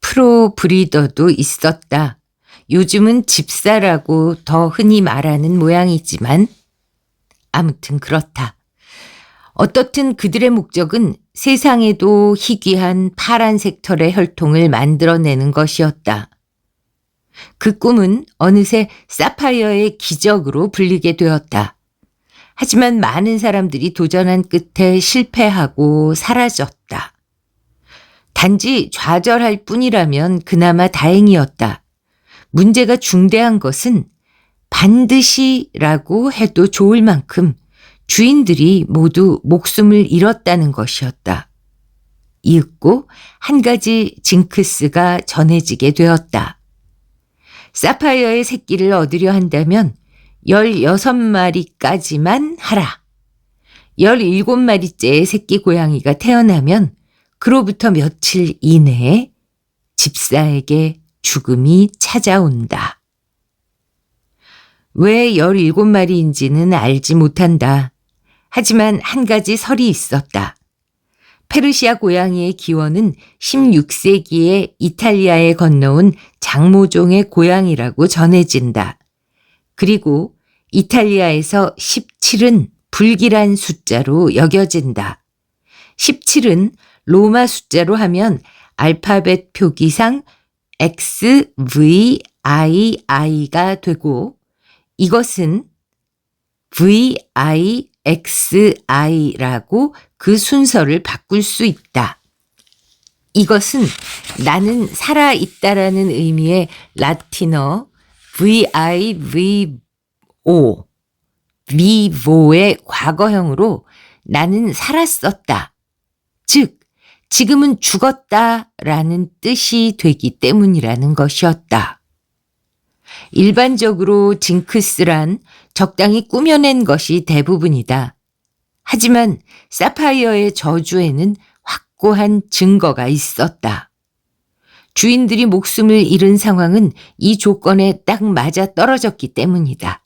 Speaker 1: 프로 브리더도 있었다. 요즘은 집사라고 더 흔히 말하는 모양이지만 아무튼 그렇다. 어떻든 그들의 목적은 세상에도 희귀한 파란색 털의 혈통을 만들어내는 것이었다. 그 꿈은 어느새 사파이어의 기적으로 불리게 되었다. 하지만 많은 사람들이 도전한 끝에 실패하고 사라졌다. 단지 좌절할 뿐이라면 그나마 다행이었다. 문제가 중대한 것은 반드시라고 해도 좋을 만큼 주인들이 모두 목숨을 잃었다는 것이었다. 이윽고 한 가지 징크스가 전해지게 되었다. 사파이어의 새끼를 얻으려 한다면 16마리까지만 하라. 17마리째의 새끼 고양이가 태어나면 그로부터 며칠 이내에 집사에게 죽음이 찾아온다. 왜 17마리인지는 알지 못한다. 하지만 한 가지 설이 있었다. 페르시아 고양이의 기원은 16세기에 이탈리아에 건너온 장모종의 고양이라고 전해진다. 그리고 이탈리아에서 17은 불길한 숫자로 여겨진다. 17은 로마 숫자로 하면 알파벳 표기상 XVII가 되고 이것은 VIXI라고 그 순서를 바꿀 수 있다. 이것은 나는 살아있다라는 의미의 라틴어 VIVO, vivo의 과거형으로 나는 살았었다. 즉, 지금은 죽었다라는 뜻이 되기 때문이라는 것이었다. 일반적으로 징크스란 적당히 꾸며낸 것이 대부분이다. 하지만 사파이어의 저주에는 확고한 증거가 있었다. 주인들이 목숨을 잃은 상황은 이 조건에 딱 맞아 떨어졌기 때문이다.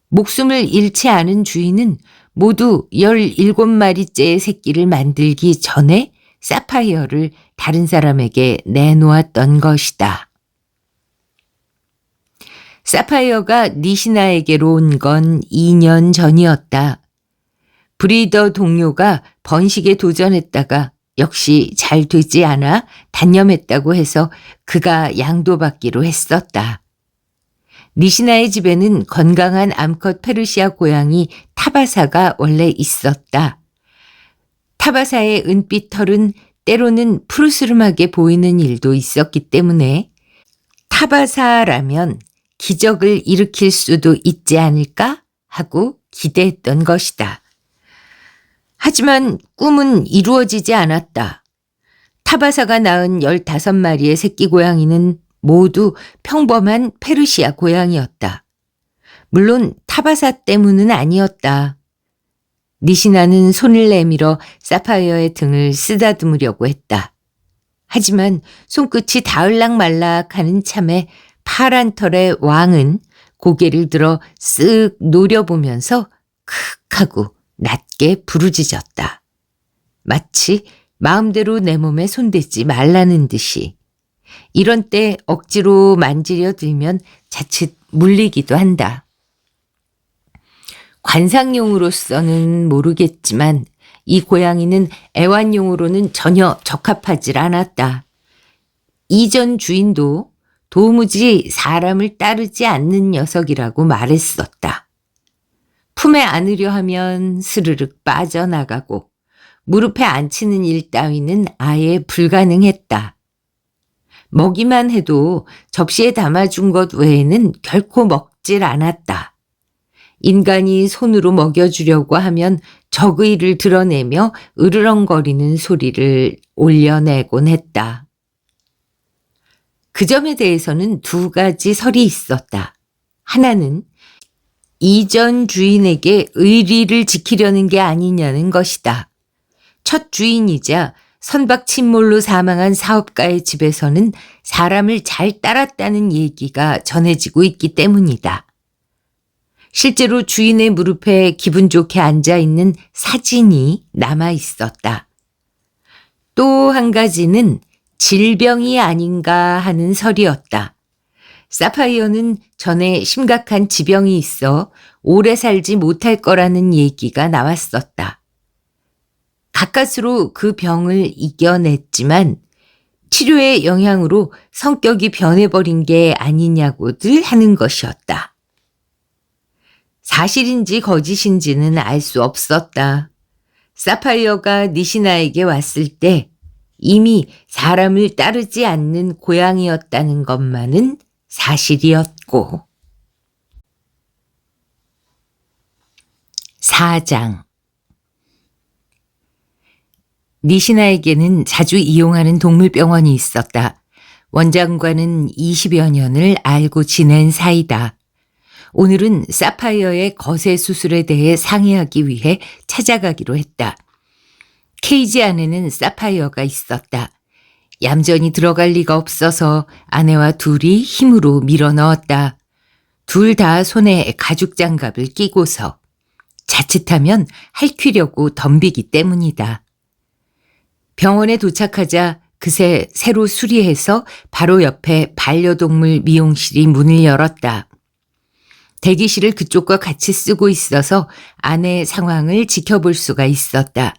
Speaker 1: 목숨을 잃지 않은 주인은 모두 17마리째의 새끼를 만들기 전에 사파이어를 다른 사람에게 내놓았던 것이다. 사파이어가 니시나에게로 온 건 2년 전이었다. 브리더 동료가 번식에 도전했다가 역시 잘 되지 않아 단념했다고 해서 그가 양도받기로 했었다. 니시나의 집에는 건강한 암컷 페르시아 고양이 타바사가 원래 있었다. 타바사의 은빛 털은 때로는 푸르스름하게 보이는 일도 있었기 때문에 타바사라면 기적을 일으킬 수도 있지 않을까 하고 기대했던 것이다. 하지만 꿈은 이루어지지 않았다. 타바사가 낳은 15마리의 새끼 고양이는 모두 평범한 페르시아 고양이였다. 물론 타바사 때문은 아니었다. 니시나는 손을 내밀어 사파이어의 등을 쓰다듬으려고 했다. 하지만 손끝이 닿을락말락 하는 참에 파란 털의 왕은 고개를 들어 쓱 노려보면서 크 하고 낮게 부르짖었다. 마치 마음대로 내 몸에 손대지 말라는 듯이. 이런 때 억지로 만지려 들면 자칫 물리기도 한다. 관상용으로서는 모르겠지만 이 고양이는 애완용으로는 전혀 적합하지 않았다. 이전 주인도 도무지 사람을 따르지 않는 녀석이라고 말했었다. 품에 안으려 하면 스르륵 빠져나가고 무릎에 앉히는 일 따위는 아예 불가능했다. 먹이만 해도 접시에 담아준 것 외에는 결코 먹질 않았다. 인간이 손으로 먹여주려고 하면 적의를 드러내며 으르렁거리는 소리를 올려내곤 했다. 그 점에 대해서는 2가지 설이 있었다. 하나는 이전 주인에게 의리를 지키려는 게 아니냐는 것이다. 첫 주인이자 선박 침몰로 사망한 사업가의 집에서는 사람을 잘 따랐다는 얘기가 전해지고 있기 때문이다. 실제로 주인의 무릎에 기분 좋게 앉아있는 사진이 남아 있었다. 또 한 가지는 질병이 아닌가 하는 설이었다. 사파이어는 전에 심각한 지병이 있어 오래 살지 못할 거라는 얘기가 나왔었다. 가까스로 그 병을 이겨냈지만 치료의 영향으로 성격이 변해버린 게 아니냐고들 하는 것이었다. 사실인지 거짓인지는 알 수 없었다. 사파이어가 니시나에게 왔을 때 이미 사람을 따르지 않는 고양이였다는 것만은 사실이었고. 4장. 니시나에게는 자주 이용하는 동물병원이 있었다. 원장과는 20여 년을 알고 지낸 사이다. 오늘은 사파이어의 거세 수술에 대해 상의하기 위해 찾아가기로 했다. 케이지 안에는 사파이어가 있었다. 얌전히 들어갈 리가 없어서 아내와 둘이 힘으로 밀어 넣었다. 둘 다 손에 가죽 장갑을 끼고서. 자칫하면 핥히려고 덤비기 때문이다. 병원에 도착하자 그새 새로 수리해서 바로 옆에 반려동물 미용실이 문을 열었다. 대기실을 그쪽과 같이 쓰고 있어서 아내의 상황을 지켜볼 수가 있었다.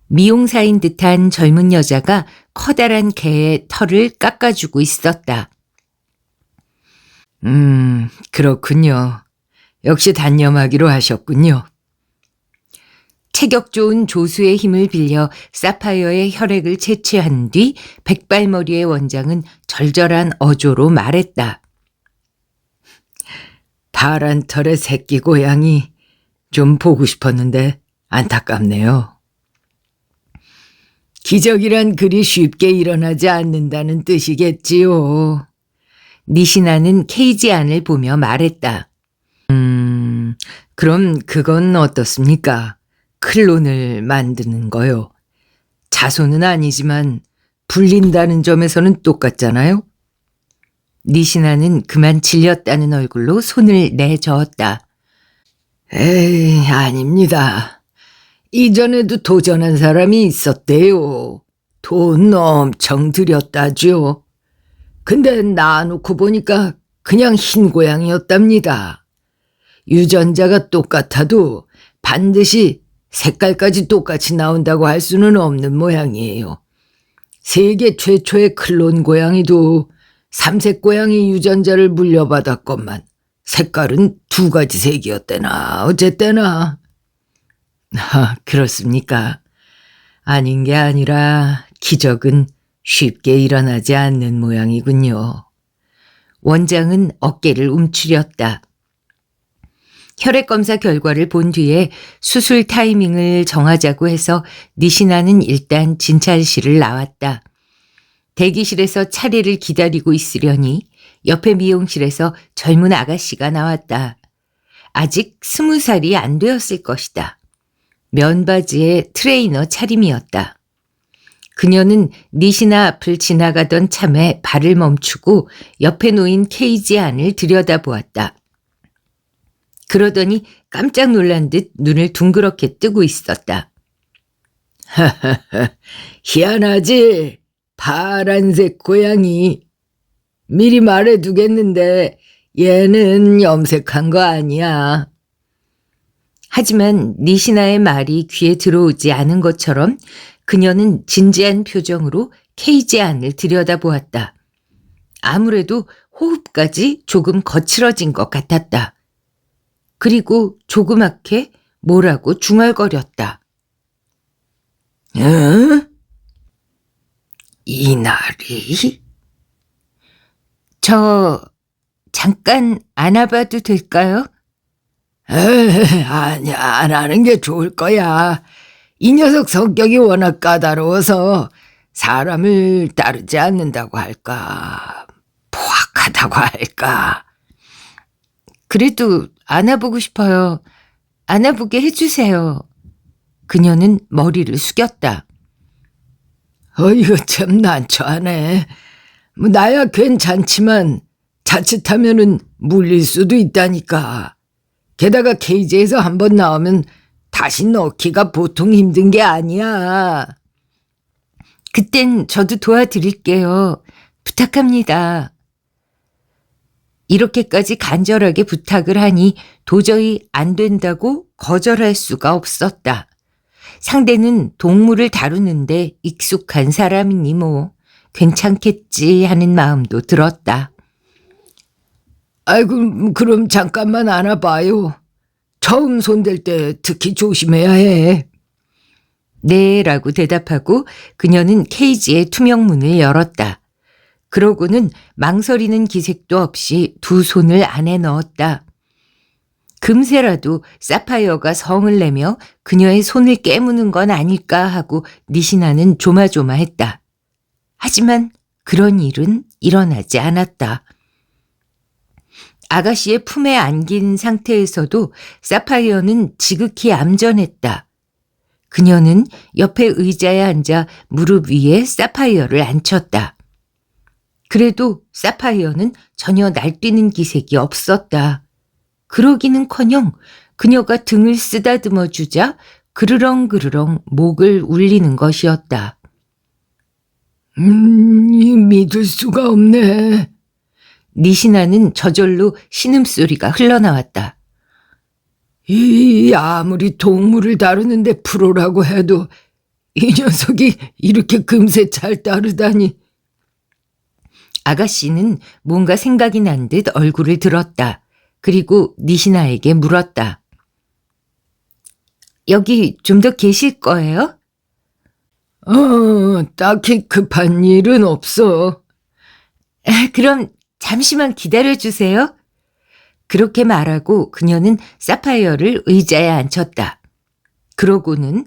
Speaker 1: 미용사인 듯한 젊은 여자가 커다란 개의 털을 깎아주고 있었다.
Speaker 2: 그렇군요. 역시 단념하기로 하셨군요.
Speaker 1: 체격 좋은 조수의 힘을 빌려 사파이어의 혈액을 채취한 뒤 백발머리의 원장은 절절한 어조로 말했다.
Speaker 2: 파란 털의 새끼 고양이 좀 보고 싶었는데 안타깝네요. 기적이란 그리 쉽게 일어나지 않는다는 뜻이겠지요.
Speaker 1: 니시나는 케이지 안을 보며 말했다.
Speaker 2: 그럼 그건 어떻습니까? 클론을 만드는 거요. 자손은 아니지만 불린다는 점에서는 똑같잖아요.
Speaker 1: 니시나는 그만 질렸다는 얼굴로 손을 내저었다.
Speaker 2: 에이, 아닙니다. 이전에도 도전한 사람이 있었대요. 돈 엄청 들였다죠. 근데 낳아놓고 보니까 그냥 흰 고양이였답니다. 유전자가 똑같아도 반드시
Speaker 3: 색깔까지 똑같이 나온다고 할 수는 없는 모양이에요. 세계 최초의 클론 고양이도 삼색 고양이 유전자를 물려받았건만 색깔은 두 가지 색이었대나 어쨌대나. 그렇습니까? 아닌 게 아니라 기적은 쉽게 일어나지 않는 모양이군요.
Speaker 1: 원장은 어깨를 움츠렸다. 혈액검사 결과를 본 뒤에 수술 타이밍을 정하자고 해서 니시나는 일단 진찰실을 나왔다. 대기실에서 차례를 기다리고 있으려니 옆에 미용실에서 젊은 아가씨가 나왔다. 아직 20살이 안 되었을 것이다. 면바지에 트레이너 차림이었다. 그녀는 니시나 앞을 지나가던 참에 발을 멈추고 옆에 놓인 케이지 안을 들여다보았다. 그러더니 깜짝 놀란 듯 눈을 둥그렇게 뜨고 있었다.
Speaker 3: 희한하지? 파란색 고양이. 미리 말해두겠는데 얘는 염색한 거 아니야.
Speaker 1: 하지만 니시나의 말이 귀에 들어오지 않은 것처럼 그녀는 진지한 표정으로 케이지 안을 들여다보았다. 아무래도 호흡까지 조금 거칠어진 것 같았다. 그리고 조그맣게 뭐라고 중얼거렸다.
Speaker 3: 응? 이날이?
Speaker 1: 저 잠깐 안아봐도 될까요?
Speaker 3: 아니야, 안 하는 게 좋을 거야. 이 녀석 성격이 워낙 까다로워서 사람을 따르지 않는다고 할까, 포악하다고 할까.
Speaker 1: 그래도 안아보고 싶어요. 안아보게 해주세요. 그녀는 머리를 숙였다.
Speaker 3: 이거 참 난처하네. 나야 괜찮지만 자칫하면은 물릴 수도 있다니까. 게다가 케이지에서 한번 나오면 다시 넣기가 보통 힘든 게 아니야.
Speaker 1: 그땐 저도 도와드릴게요. 부탁합니다. 이렇게까지 간절하게 부탁을 하니 도저히 안 된다고 거절할 수가 없었다. 상대는 동물을 다루는데 익숙한 사람이니 뭐 괜찮겠지 하는 마음도 들었다.
Speaker 3: 아이고, 그럼 잠깐만 안아봐요. 처음 손댈 때 특히 조심해야 해.
Speaker 1: 네 라고 대답하고 그녀는 케이지의 투명문을 열었다. 그러고는 망설이는 기색도 없이 두 손을 안에 넣었다. 금세라도 사파이어가 성을 내며 그녀의 손을 깨무는 건 아닐까 하고 니시나는 조마조마했다. 하지만 그런 일은 일어나지 않았다. 아가씨의 품에 안긴 상태에서도 사파이어는 지극히 얌전했다. 그녀는 옆에 의자에 앉아 무릎 위에 사파이어를 앉혔다. 그래도 사파이어는 전혀 날뛰는 기색이 없었다. 그러기는커녕 그녀가 등을 쓰다듬어 주자 그르렁그르렁 목을 울리는 것이었다.
Speaker 3: 믿을 수가 없네.
Speaker 1: 니시나는 저절로 신음소리가 흘러나왔다.
Speaker 3: 아무리 동물을 다루는데 프로라고 해도 이 녀석이 이렇게 금세 잘 따르다니.
Speaker 1: 아가씨는 뭔가 생각이 난 듯 얼굴을 들었다. 그리고 니시나에게 물었다. 여기 좀 더 계실 거예요?
Speaker 3: 딱히 급한 일은 없어.
Speaker 1: 그럼 잠시만 기다려주세요. 그렇게 말하고 그녀는 사파이어를 의자에 앉혔다. 그러고는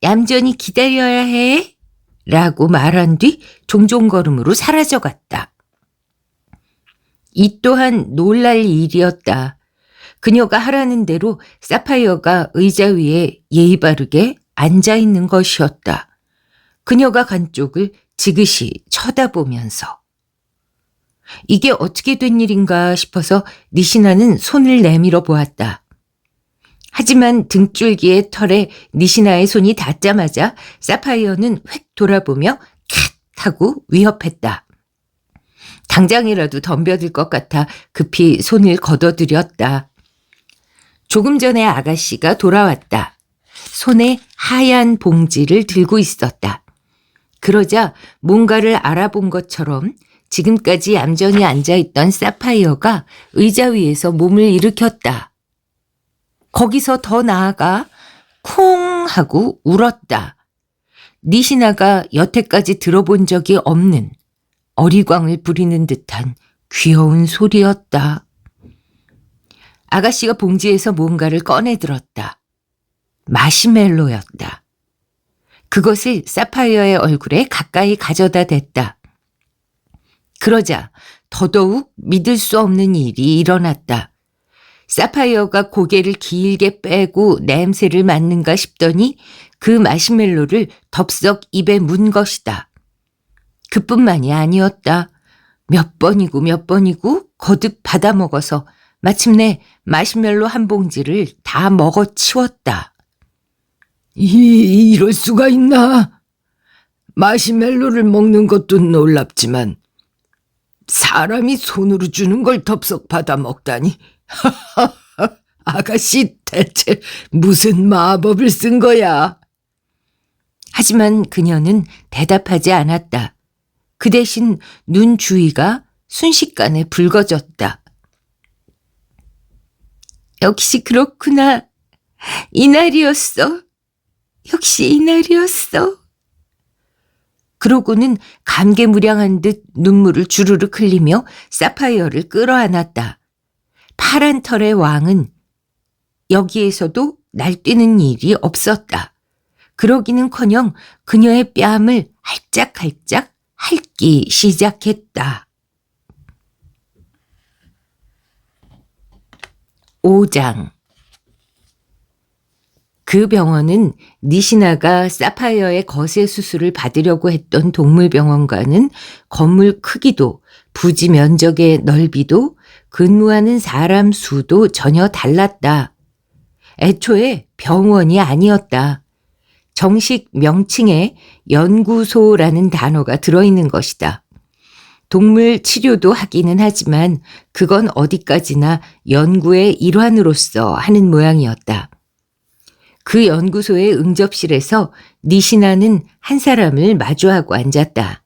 Speaker 1: 얌전히 기다려야 해 라고 말한 뒤 종종걸음으로 사라져갔다. 이 또한 놀랄 일이었다. 그녀가 하라는 대로 사파이어가 의자 위에 예의 바르게 앉아있는 것이었다. 그녀가 간 쪽을 지그시 쳐다보면서. 이게 어떻게 된 일인가 싶어서 니시나는 손을 내밀어 보았다. 하지만 등줄기의 털에 니시나의 손이 닿자마자 사파이어는 획 돌아보며 캣 하고 위협했다. 당장이라도 덤벼들 것 같아 급히 손을 걷어들였다. 조금 전에 아가씨가 돌아왔다. 손에 하얀 봉지를 들고 있었다. 그러자 뭔가를 알아본 것처럼 지금까지 얌전히 앉아있던 사파이어가 의자 위에서 몸을 일으켰다. 거기서 더 나아가 쿵 하고 울었다. 니시나가 여태까지 들어본 적이 없는 어리광을 부리는 듯한 귀여운 소리였다. 아가씨가 봉지에서 뭔가를 꺼내 들었다. 마시멜로였다. 그것을 사파이어의 얼굴에 가까이 가져다 댔다. 그러자 더더욱 믿을 수 없는 일이 일어났다. 사파이어가 고개를 길게 빼고 냄새를 맡는가 싶더니 그 마시멜로를 덥석 입에 문 것이다. 그뿐만이 아니었다. 몇 번이고 거듭 받아먹어서 마침내 마시멜로 한 봉지를 다 먹어치웠다.
Speaker 3: 이럴 수가 있나? 마시멜로를 먹는 것도 놀랍지만 사람이 손으로 주는 걸 덥석 받아 먹다니. 아가씨 대체 무슨 마법을 쓴 거야?
Speaker 1: 하지만 그녀는 대답하지 않았다. 그 대신 눈 주위가 순식간에 붉어졌다. 역시 그렇구나. 이날이었어. 역시 이날이었어. 그러고는 감개무량한 듯 눈물을 주르륵 흘리며 사파이어를 끌어안았다. 파란 털의 왕은 여기에서도 날뛰는 일이 없었다. 그러기는커녕 그녀의 뺨을 할짝할짝 핥기 시작했다. 5장. 그 병원은 니시나가 사파이어의 거세 수술을 받으려고 했던 동물병원과는 건물 크기도 부지 면적의 넓이도 근무하는 사람 수도 전혀 달랐다. 애초에 병원이 아니었다. 정식 명칭에 연구소라는 단어가 들어있는 것이다. 동물 치료도 하기는 하지만 그건 어디까지나 연구의 일환으로서 하는 모양이었다. 그 연구소의 응접실에서 니시나는 한 사람을 마주하고 앉았다.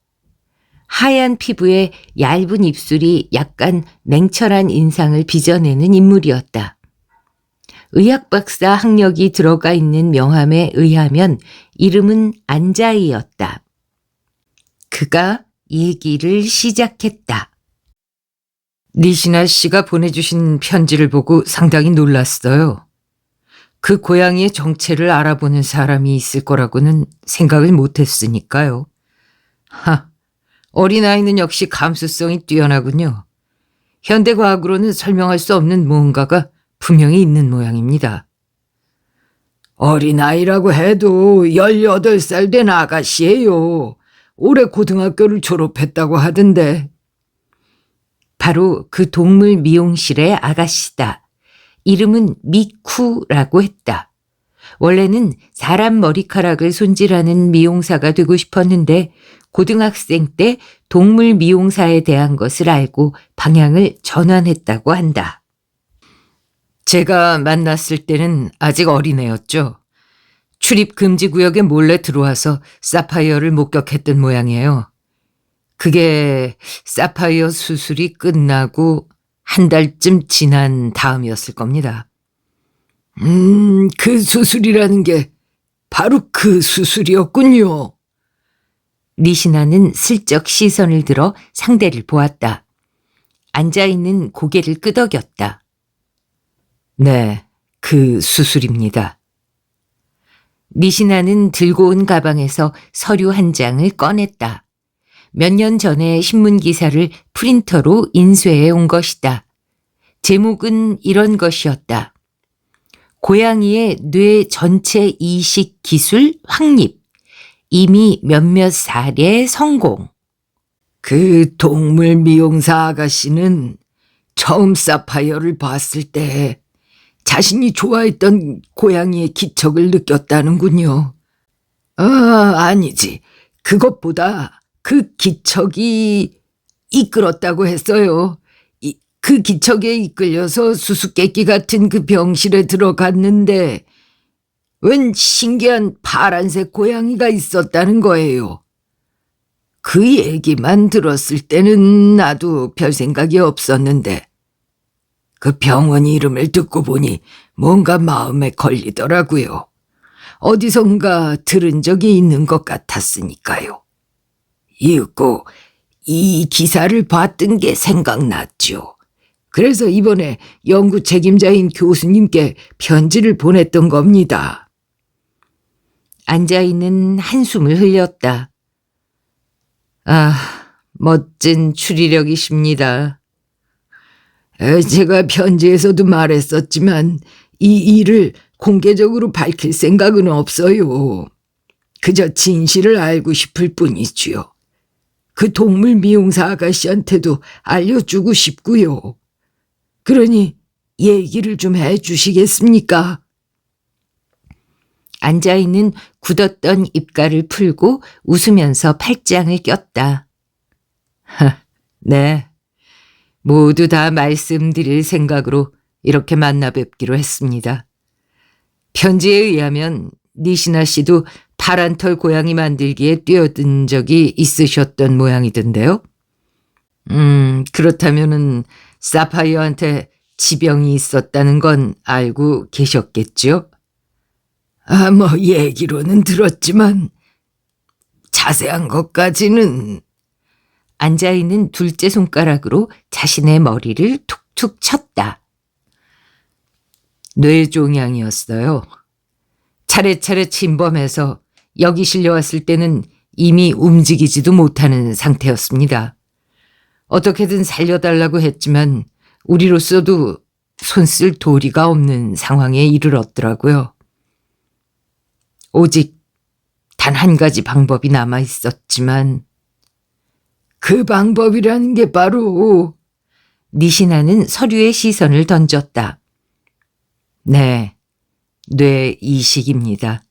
Speaker 1: 하얀 피부에 얇은 입술이 약간 냉철한 인상을 빚어내는 인물이었다. 의학박사 학력이 들어가 있는 명함에 의하면 이름은 안자이였다. 그가 얘기를 시작했다.
Speaker 2: 니시나 씨가 보내주신 편지를 보고 상당히 놀랐어요. 그 고양이의 정체를 알아보는 사람이 있을 거라고는 생각을 못했으니까요. 어린아이는 역시 감수성이 뛰어나군요. 현대과학으로는 설명할 수 없는 무언가가 분명히 있는 모양입니다.
Speaker 3: 어린아이라고 해도 18살 된 아가씨예요. 올해 고등학교를 졸업했다고 하던데.
Speaker 1: 바로 그 동물 미용실의 아가씨다. 이름은 미쿠라고 했다. 원래는 사람 머리카락을 손질하는 미용사가 되고 싶었는데 고등학생 때 동물 미용사에 대한 것을 알고 방향을 전환했다고 한다.
Speaker 2: 제가 만났을 때는 아직 어린애였죠. 출입 금지 구역에 몰래 들어와서 사파이어를 목격했던 모양이에요. 그게 사파이어 수술이 끝나고 한 달쯤 지난 다음이었을 겁니다.
Speaker 3: 그 수술이라는 게 바로 그 수술이었군요.
Speaker 1: 니시나는 슬쩍 시선을 들어 상대를 보았다. 앉아있는 고개를 끄덕였다.
Speaker 2: 네, 그 수술입니다.
Speaker 1: 니시나는 들고 온 가방에서 서류 한 장을 꺼냈다. 몇 년 전에 신문 기사를 프린터로 인쇄해 온 것이다. 제목은 이런 것이었다. 고양이의 뇌 전체 이식 기술 확립. 이미 몇몇 사례 성공.
Speaker 3: 그 동물 미용사 아가씨는 처음 사파이어를 봤을 때 자신이 좋아했던 고양이의 기척을 느꼈다는군요. 아니지. 그것보다 그 기척이 이끌었다고 했어요. 그 기척에 이끌려서 수수께끼 같은 그 병실에 들어갔는데 웬 신기한 파란색 고양이가 있었다는 거예요. 그 얘기만 들었을 때는 나도 별 생각이 없었는데 그 병원 이름을 듣고 보니 뭔가 마음에 걸리더라고요. 어디선가 들은 적이 있는 것 같았으니까요. 이윽고 이 기사를 봤던 게 생각났죠. 그래서 이번에 연구 책임자인 교수님께 편지를 보냈던 겁니다.
Speaker 1: 앉아있는 한숨을 흘렸다. 아, 멋진 추리력이십니다.
Speaker 3: 제가 편지에서도 말했었지만 이 일을 공개적으로 밝힐 생각은 없어요. 그저 진실을 알고 싶을 뿐이지요. 그 동물 미용사 아가씨한테도 알려주고 싶고요. 그러니 얘기를 좀 해주시겠습니까?
Speaker 1: 앉아있는 굳었던 입가를 풀고 웃으면서 팔짱을 꼈다. 네, 모두 다 말씀드릴 생각으로 이렇게 만나 뵙기로 했습니다. 편지에 의하면 니시나 씨도 파란 털 고양이 만들기에 뛰어든 적이 있으셨던 모양이던데요. 그렇다면은 사파이어한테 지병이 있었다는 건 알고 계셨겠죠?
Speaker 3: 얘기로는 들었지만 자세한 것까지는.
Speaker 1: 앉아있는 둘째 손가락으로 자신의 머리를 툭툭 쳤다. 뇌종양이었어요. 차례차례 침범해서 여기 실려왔을 때는 이미 움직이지도 못하는 상태였습니다. 어떻게든 살려달라고 했지만 우리로서도 손쓸 도리가 없는 상황에 이르렀더라고요. 오직 단 한 가지 방법이 남아 있었지만
Speaker 3: 그 방법이라는 게 바로.
Speaker 1: 니시나는 서류에 시선을 던졌다. 네, 뇌 이식입니다.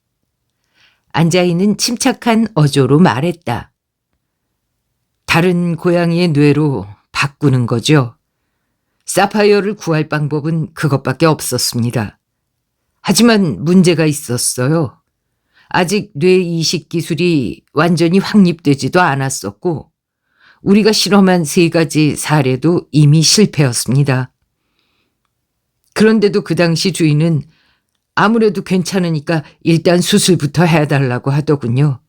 Speaker 1: 앉아있는 침착한 어조로 말했다. 다른 고양이의 뇌로 바꾸는 거죠. 사파이어를 구할 방법은 그것밖에 없었습니다. 하지만 문제가 있었어요. 아직 뇌 이식 기술이 완전히 확립되지도 않았었고 우리가 실험한 3가지 사례도 이미 실패였습니다. 그런데도 그 당시 주인은 아무래도 괜찮으니까 일단 수술부터 해달라고 하더군요.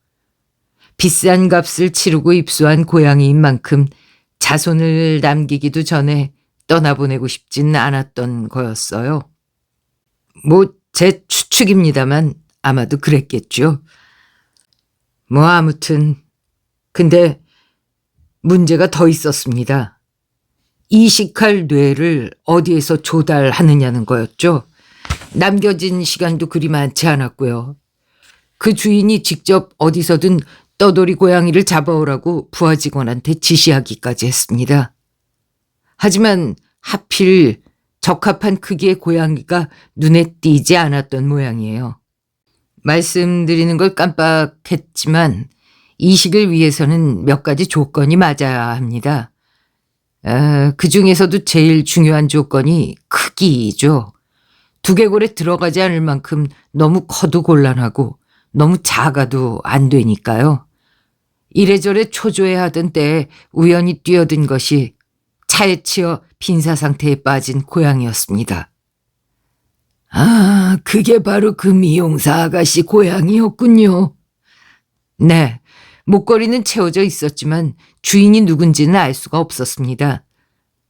Speaker 1: 비싼 값을 치르고 입수한 고양이인 만큼 자손을 남기기도 전에 떠나보내고 싶진 않았던 거였어요. 제 추측입니다만 아마도 그랬겠죠. 아무튼 근데 문제가 더 있었습니다. 이식할 뇌를 어디에서 조달하느냐는 거였죠. 남겨진 시간도 그리 많지 않았고요. 그 주인이 직접 어디서든 떠돌이 고양이를 잡아오라고 부하 직원한테 지시하기까지 했습니다. 하지만 하필 적합한 크기의 고양이가 눈에 띄지 않았던 모양이에요. 말씀드리는 걸 깜빡했지만 이식을 위해서는 몇 가지 조건이 맞아야 합니다. 그 중에서도 제일 중요한 조건이 크기죠. 두개골에 들어가지 않을 만큼 너무 커도 곤란하고 너무 작아도 안 되니까요. 이래저래 초조해 하던 때에 우연히 뛰어든 것이 차에 치여 빈사 상태에 빠진 고양이였습니다.
Speaker 3: 그게 바로 그 미용사 아가씨 고양이였군요.
Speaker 1: 네, 목걸이는 채워져 있었지만 주인이 누군지는 알 수가 없었습니다.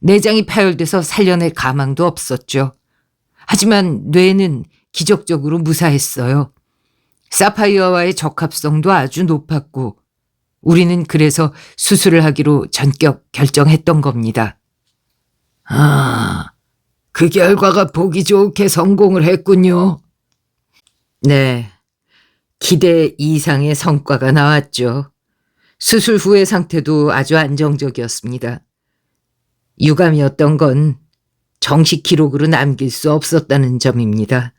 Speaker 1: 내장이 파열돼서 살려낼 가망도 없었죠. 하지만 뇌는 기적적으로 무사했어요. 사파이어와의 적합성도 아주 높았고 우리는 그래서 수술을 하기로 전격 결정했던 겁니다.
Speaker 3: 그 결과가 보기 좋게 성공을 했군요.
Speaker 1: 네, 기대 이상의 성과가 나왔죠. 수술 후의 상태도 아주 안정적이었습니다. 유감이었던 건 정식 기록으로 남길 수 없었다는 점입니다.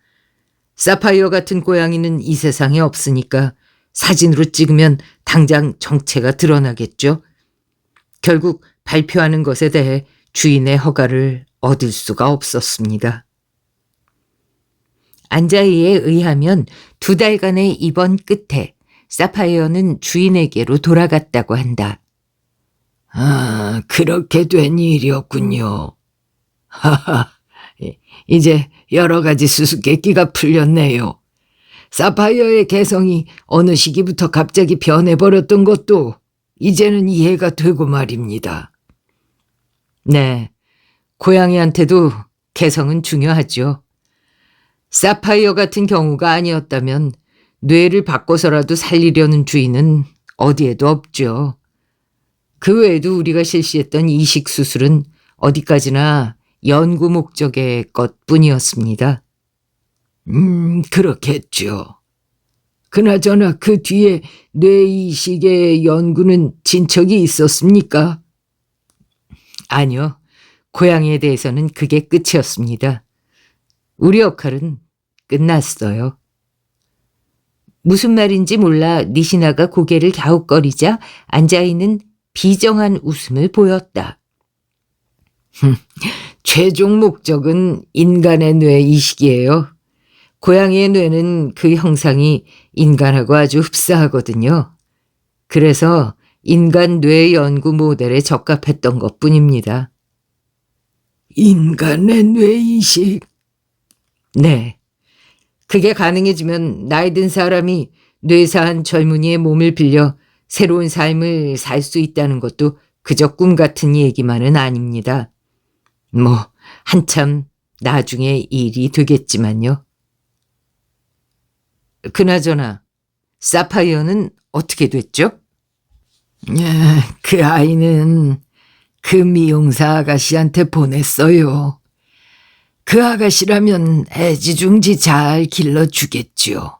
Speaker 1: 사파이어 같은 고양이는 이 세상에 없으니까 사진으로 찍으면 당장 정체가 드러나겠죠. 결국 발표하는 것에 대해 주인의 허가를 얻을 수가 없었습니다. 안자이에 의하면 2달간의 입원 끝에 사파이어는 주인에게로 돌아갔다고 한다.
Speaker 3: 아, 그렇게 된 일이었군요. 하하, 이제 여러 가지 수수께끼가 풀렸네요. 사파이어의 개성이 어느 시기부터 갑자기 변해버렸던 것도 이제는 이해가 되고 말입니다.
Speaker 1: 네, 고양이한테도 개성은 중요하죠. 사파이어 같은 경우가 아니었다면 뇌를 바꿔서라도 살리려는 주인은 어디에도 없죠. 그 외에도 우리가 실시했던 이식 수술은 어디까지나 연구 목적의 것뿐이었습니다.
Speaker 3: 그렇겠죠. 그나저나 그 뒤에 뇌이식의 연구는 진척이 있었습니까?
Speaker 1: 아니요, 고양이에 대해서는 그게 끝이었습니다. 우리 역할은 끝났어요. 무슨 말인지 몰라 니시나가 고개를 갸웃거리자 안자이는 비정한 웃음을 보였다.
Speaker 3: 최종 목적은 인간의 뇌 이식이에요.
Speaker 1: 고양이의 뇌는 그 형상이 인간하고 아주 흡사하거든요. 그래서 인간 뇌 연구 모델에 적합했던 것뿐입니다.
Speaker 3: 인간의 뇌 이식?
Speaker 1: 네. 그게 가능해지면 나이 든 사람이 뇌사한 젊은이의 몸을 빌려 새로운 삶을 살 수 있다는 것도 그저 꿈 같은 얘기만은 아닙니다. 뭐 한참 나중에 일이 되겠지만요. 그나저나 사파이어는 어떻게 됐죠?
Speaker 3: 그 아이는 그 미용사 아가씨한테 보냈어요. 그 아가씨라면 애지중지 잘 길러주겠지요.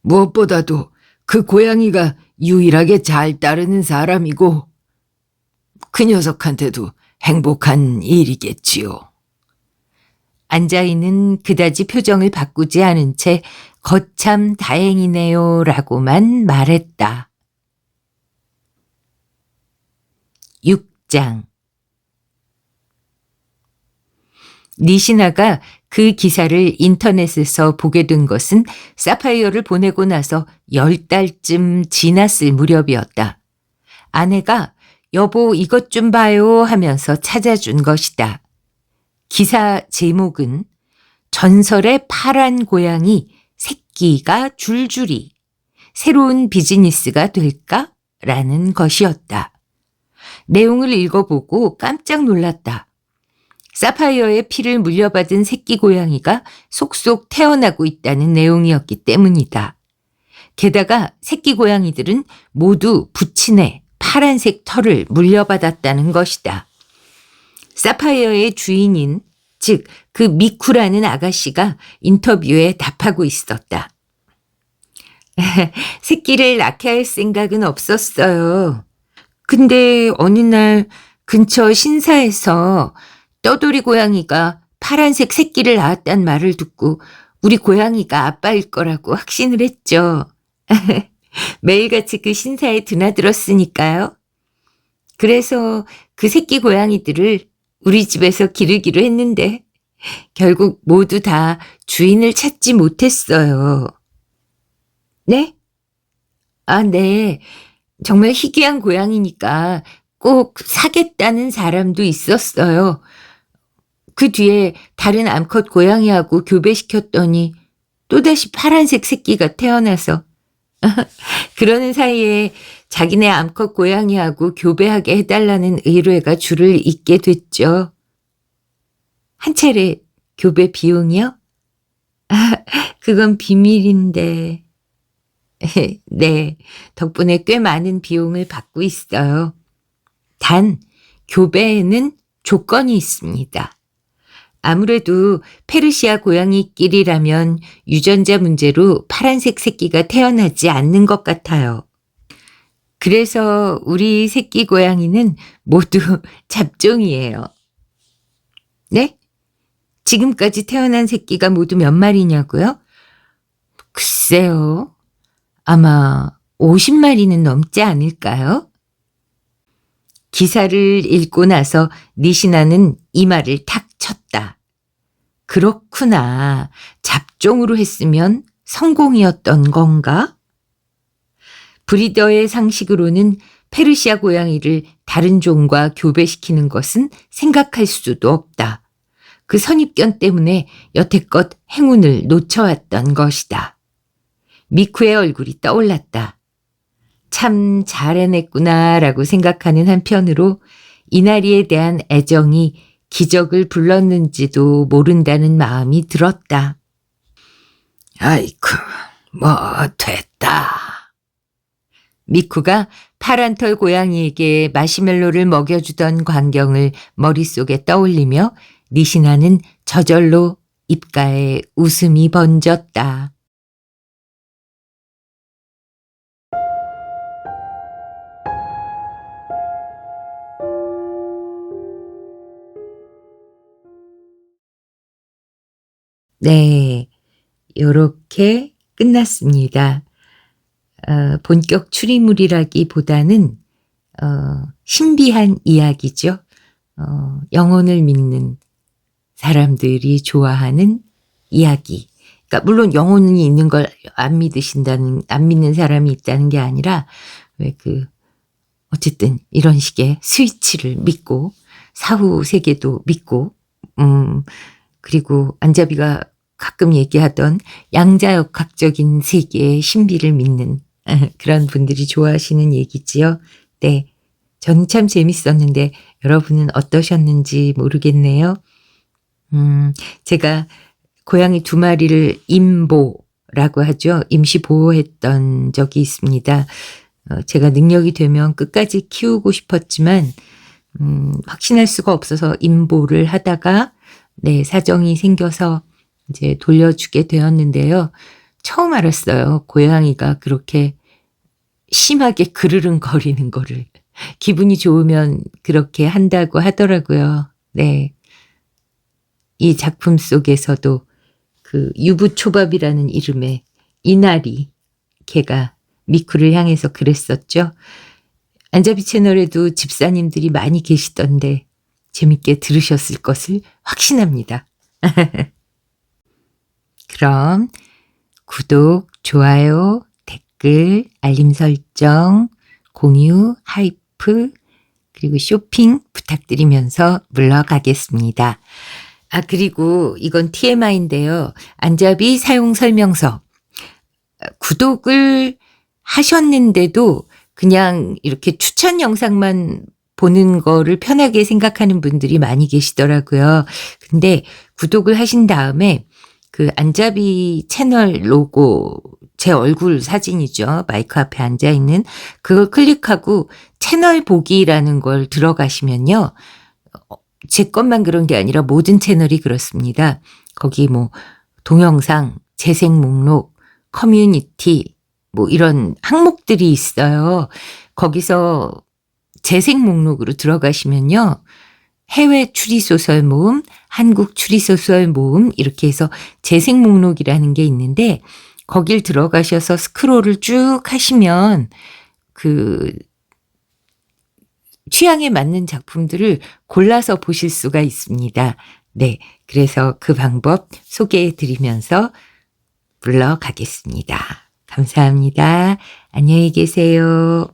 Speaker 3: 무엇보다도 그 고양이가 유일하게 잘 따르는 사람이고 그 녀석한테도 행복한 일이겠지요.
Speaker 1: 안자이는 그다지 표정을 바꾸지 않은 채 거참 다행이네요 라고만 말했다. 6장 니시나가 그 기사를 인터넷에서 보게 된 것은 사파이어를 보내고 나서 10달쯤 지났을 무렵이었다. 아내가 여보 이것 좀 봐요 하면서 찾아준 것이다. 기사 제목은 전설의 파란 고양이 새끼가 줄줄이 새로운 비즈니스가 될까? 라는 것이었다. 내용을 읽어보고 깜짝 놀랐다. 사파이어의 피를 물려받은 새끼 고양이가 속속 태어나고 있다는 내용이었기 때문이다. 게다가 새끼 고양이들은 모두 부친의 파란색 털을 물려받았다는 것이다. 사파이어의 주인인, 즉 그 미쿠라는 아가씨가 인터뷰에 답하고 있었다. 새끼를 낳게 할 생각은 없었어요. 근데 어느 날 근처 신사에서 떠돌이 고양이가 파란색 새끼를 낳았단 말을 듣고 우리 고양이가 아빠일 거라고 확신을 했죠. 매일같이 그 신사에 드나들었으니까요. 그래서 그 새끼 고양이들을 우리 집에서 기르기로 했는데 결국 모두 다 주인을 찾지 못했어요. 네? 아, 네. 정말 희귀한 고양이니까 꼭 사겠다는 사람도 있었어요. 그 뒤에 다른 암컷 고양이하고 교배시켰더니 또다시 파란색 새끼가 태어나서 그러는 사이에 자기네 암컷 고양이하고 교배하게 해달라는 의뢰가 줄을 잇게 됐죠. 한 차례 교배 비용이요? 그건 비밀인데. 네, 덕분에 꽤 많은 비용을 받고 있어요. 단, 교배에는 조건이 있습니다. 아무래도 페르시아 고양이끼리라면 유전자 문제로 파란색 새끼가 태어나지 않는 것 같아요. 그래서 우리 새끼 고양이는 모두 잡종이에요. 네? 지금까지 태어난 새끼가 모두 몇 마리냐고요? 글쎄요. 아마 50마리는 넘지 않을까요? 기사를 읽고 나서 니시나는 이 말을 탁 쳤다. 그렇구나. 잡종으로 했으면 성공이었던 건가? 브리더의 상식으로는 페르시아 고양이를 다른 종과 교배시키는 것은 생각할 수도 없다. 그 선입견 때문에 여태껏 행운을 놓쳐왔던 것이다. 미쿠의 얼굴이 떠올랐다. 참 잘 해냈구나라고 생각하는 한편으로 이나리에 대한 애정이 기적을 불렀는지도 모른다는 마음이 들었다.
Speaker 3: 아이쿠, 뭐 됐다.
Speaker 1: 미쿠가 파란 털 고양이에게 마시멜로를 먹여주던 광경을 머릿속에 떠올리며 니시나는 저절로 입가에 웃음이 번졌다. 네, 요렇게 끝났습니다. 본격 추리물이라기보다는 신비한 이야기죠. 영혼을 믿는 사람들이 좋아하는 이야기. 그러니까 물론 영혼이 있는 걸 안 믿는 사람이 있다는 게 아니라 어쨌든 이런 식의 스위치를 믿고 사후 세계도 믿고 그리고 안자비가 가끔 얘기하던 양자역학적인 세계의 신비를 믿는 그런 분들이 좋아하시는 얘기지요. 네, 저는 참 재밌었는데 여러분은 어떠셨는지 모르겠네요. 제가 고양이 2마리를 임보라고 하죠. 임시 보호했던 적이 있습니다. 제가 능력이 되면 끝까지 키우고 싶었지만 확신할 수가 없어서 임보를 하다가 사정이 생겨서 이제 돌려주게 되었는데요. 처음 알았어요. 고양이가 그렇게 심하게 그르릉거리는 거를. 기분이 좋으면 그렇게 한다고 하더라고요. 네. 이 작품 속에서도 그 유부초밥이라는 이름의 이나리 걔가 미쿠를 향해서 그랬었죠. 안자비 채널에도 집사님들이 많이 계시던데 재밌게 들으셨을 것을 확신합니다. 그럼 구독, 좋아요, 댓글, 알림 설정, 공유, 하이프, 그리고 쇼핑 부탁드리면서 물러가겠습니다. 그리고 이건 TMI인데요. 안자비 사용 설명서. 구독을 하셨는데도 그냥 이렇게 추천 영상만 보는 거를 편하게 생각하는 분들이 많이 계시더라고요. 근데 구독을 하신 다음에 그 안자비 채널 로고, 제 얼굴 사진이죠. 마이크 앞에 앉아있는 그걸 클릭하고 채널 보기라는 걸 들어가시면요. 제 것만 그런 게 아니라 모든 채널이 그렇습니다. 거기 뭐 동영상, 재생 목록, 커뮤니티 뭐 이런 항목들이 있어요. 거기서 재생 목록으로 들어가시면요. 해외 추리소설 모음, 한국 추리소설 모음 이렇게 해서 재생 목록이라는 게 있는데 거길 들어가셔서 스크롤을 쭉 하시면 그 취향에 맞는 작품들을 골라서 보실 수가 있습니다. 네, 그래서 그 방법 소개해 드리면서 물러가겠습니다. 감사합니다. 안녕히 계세요.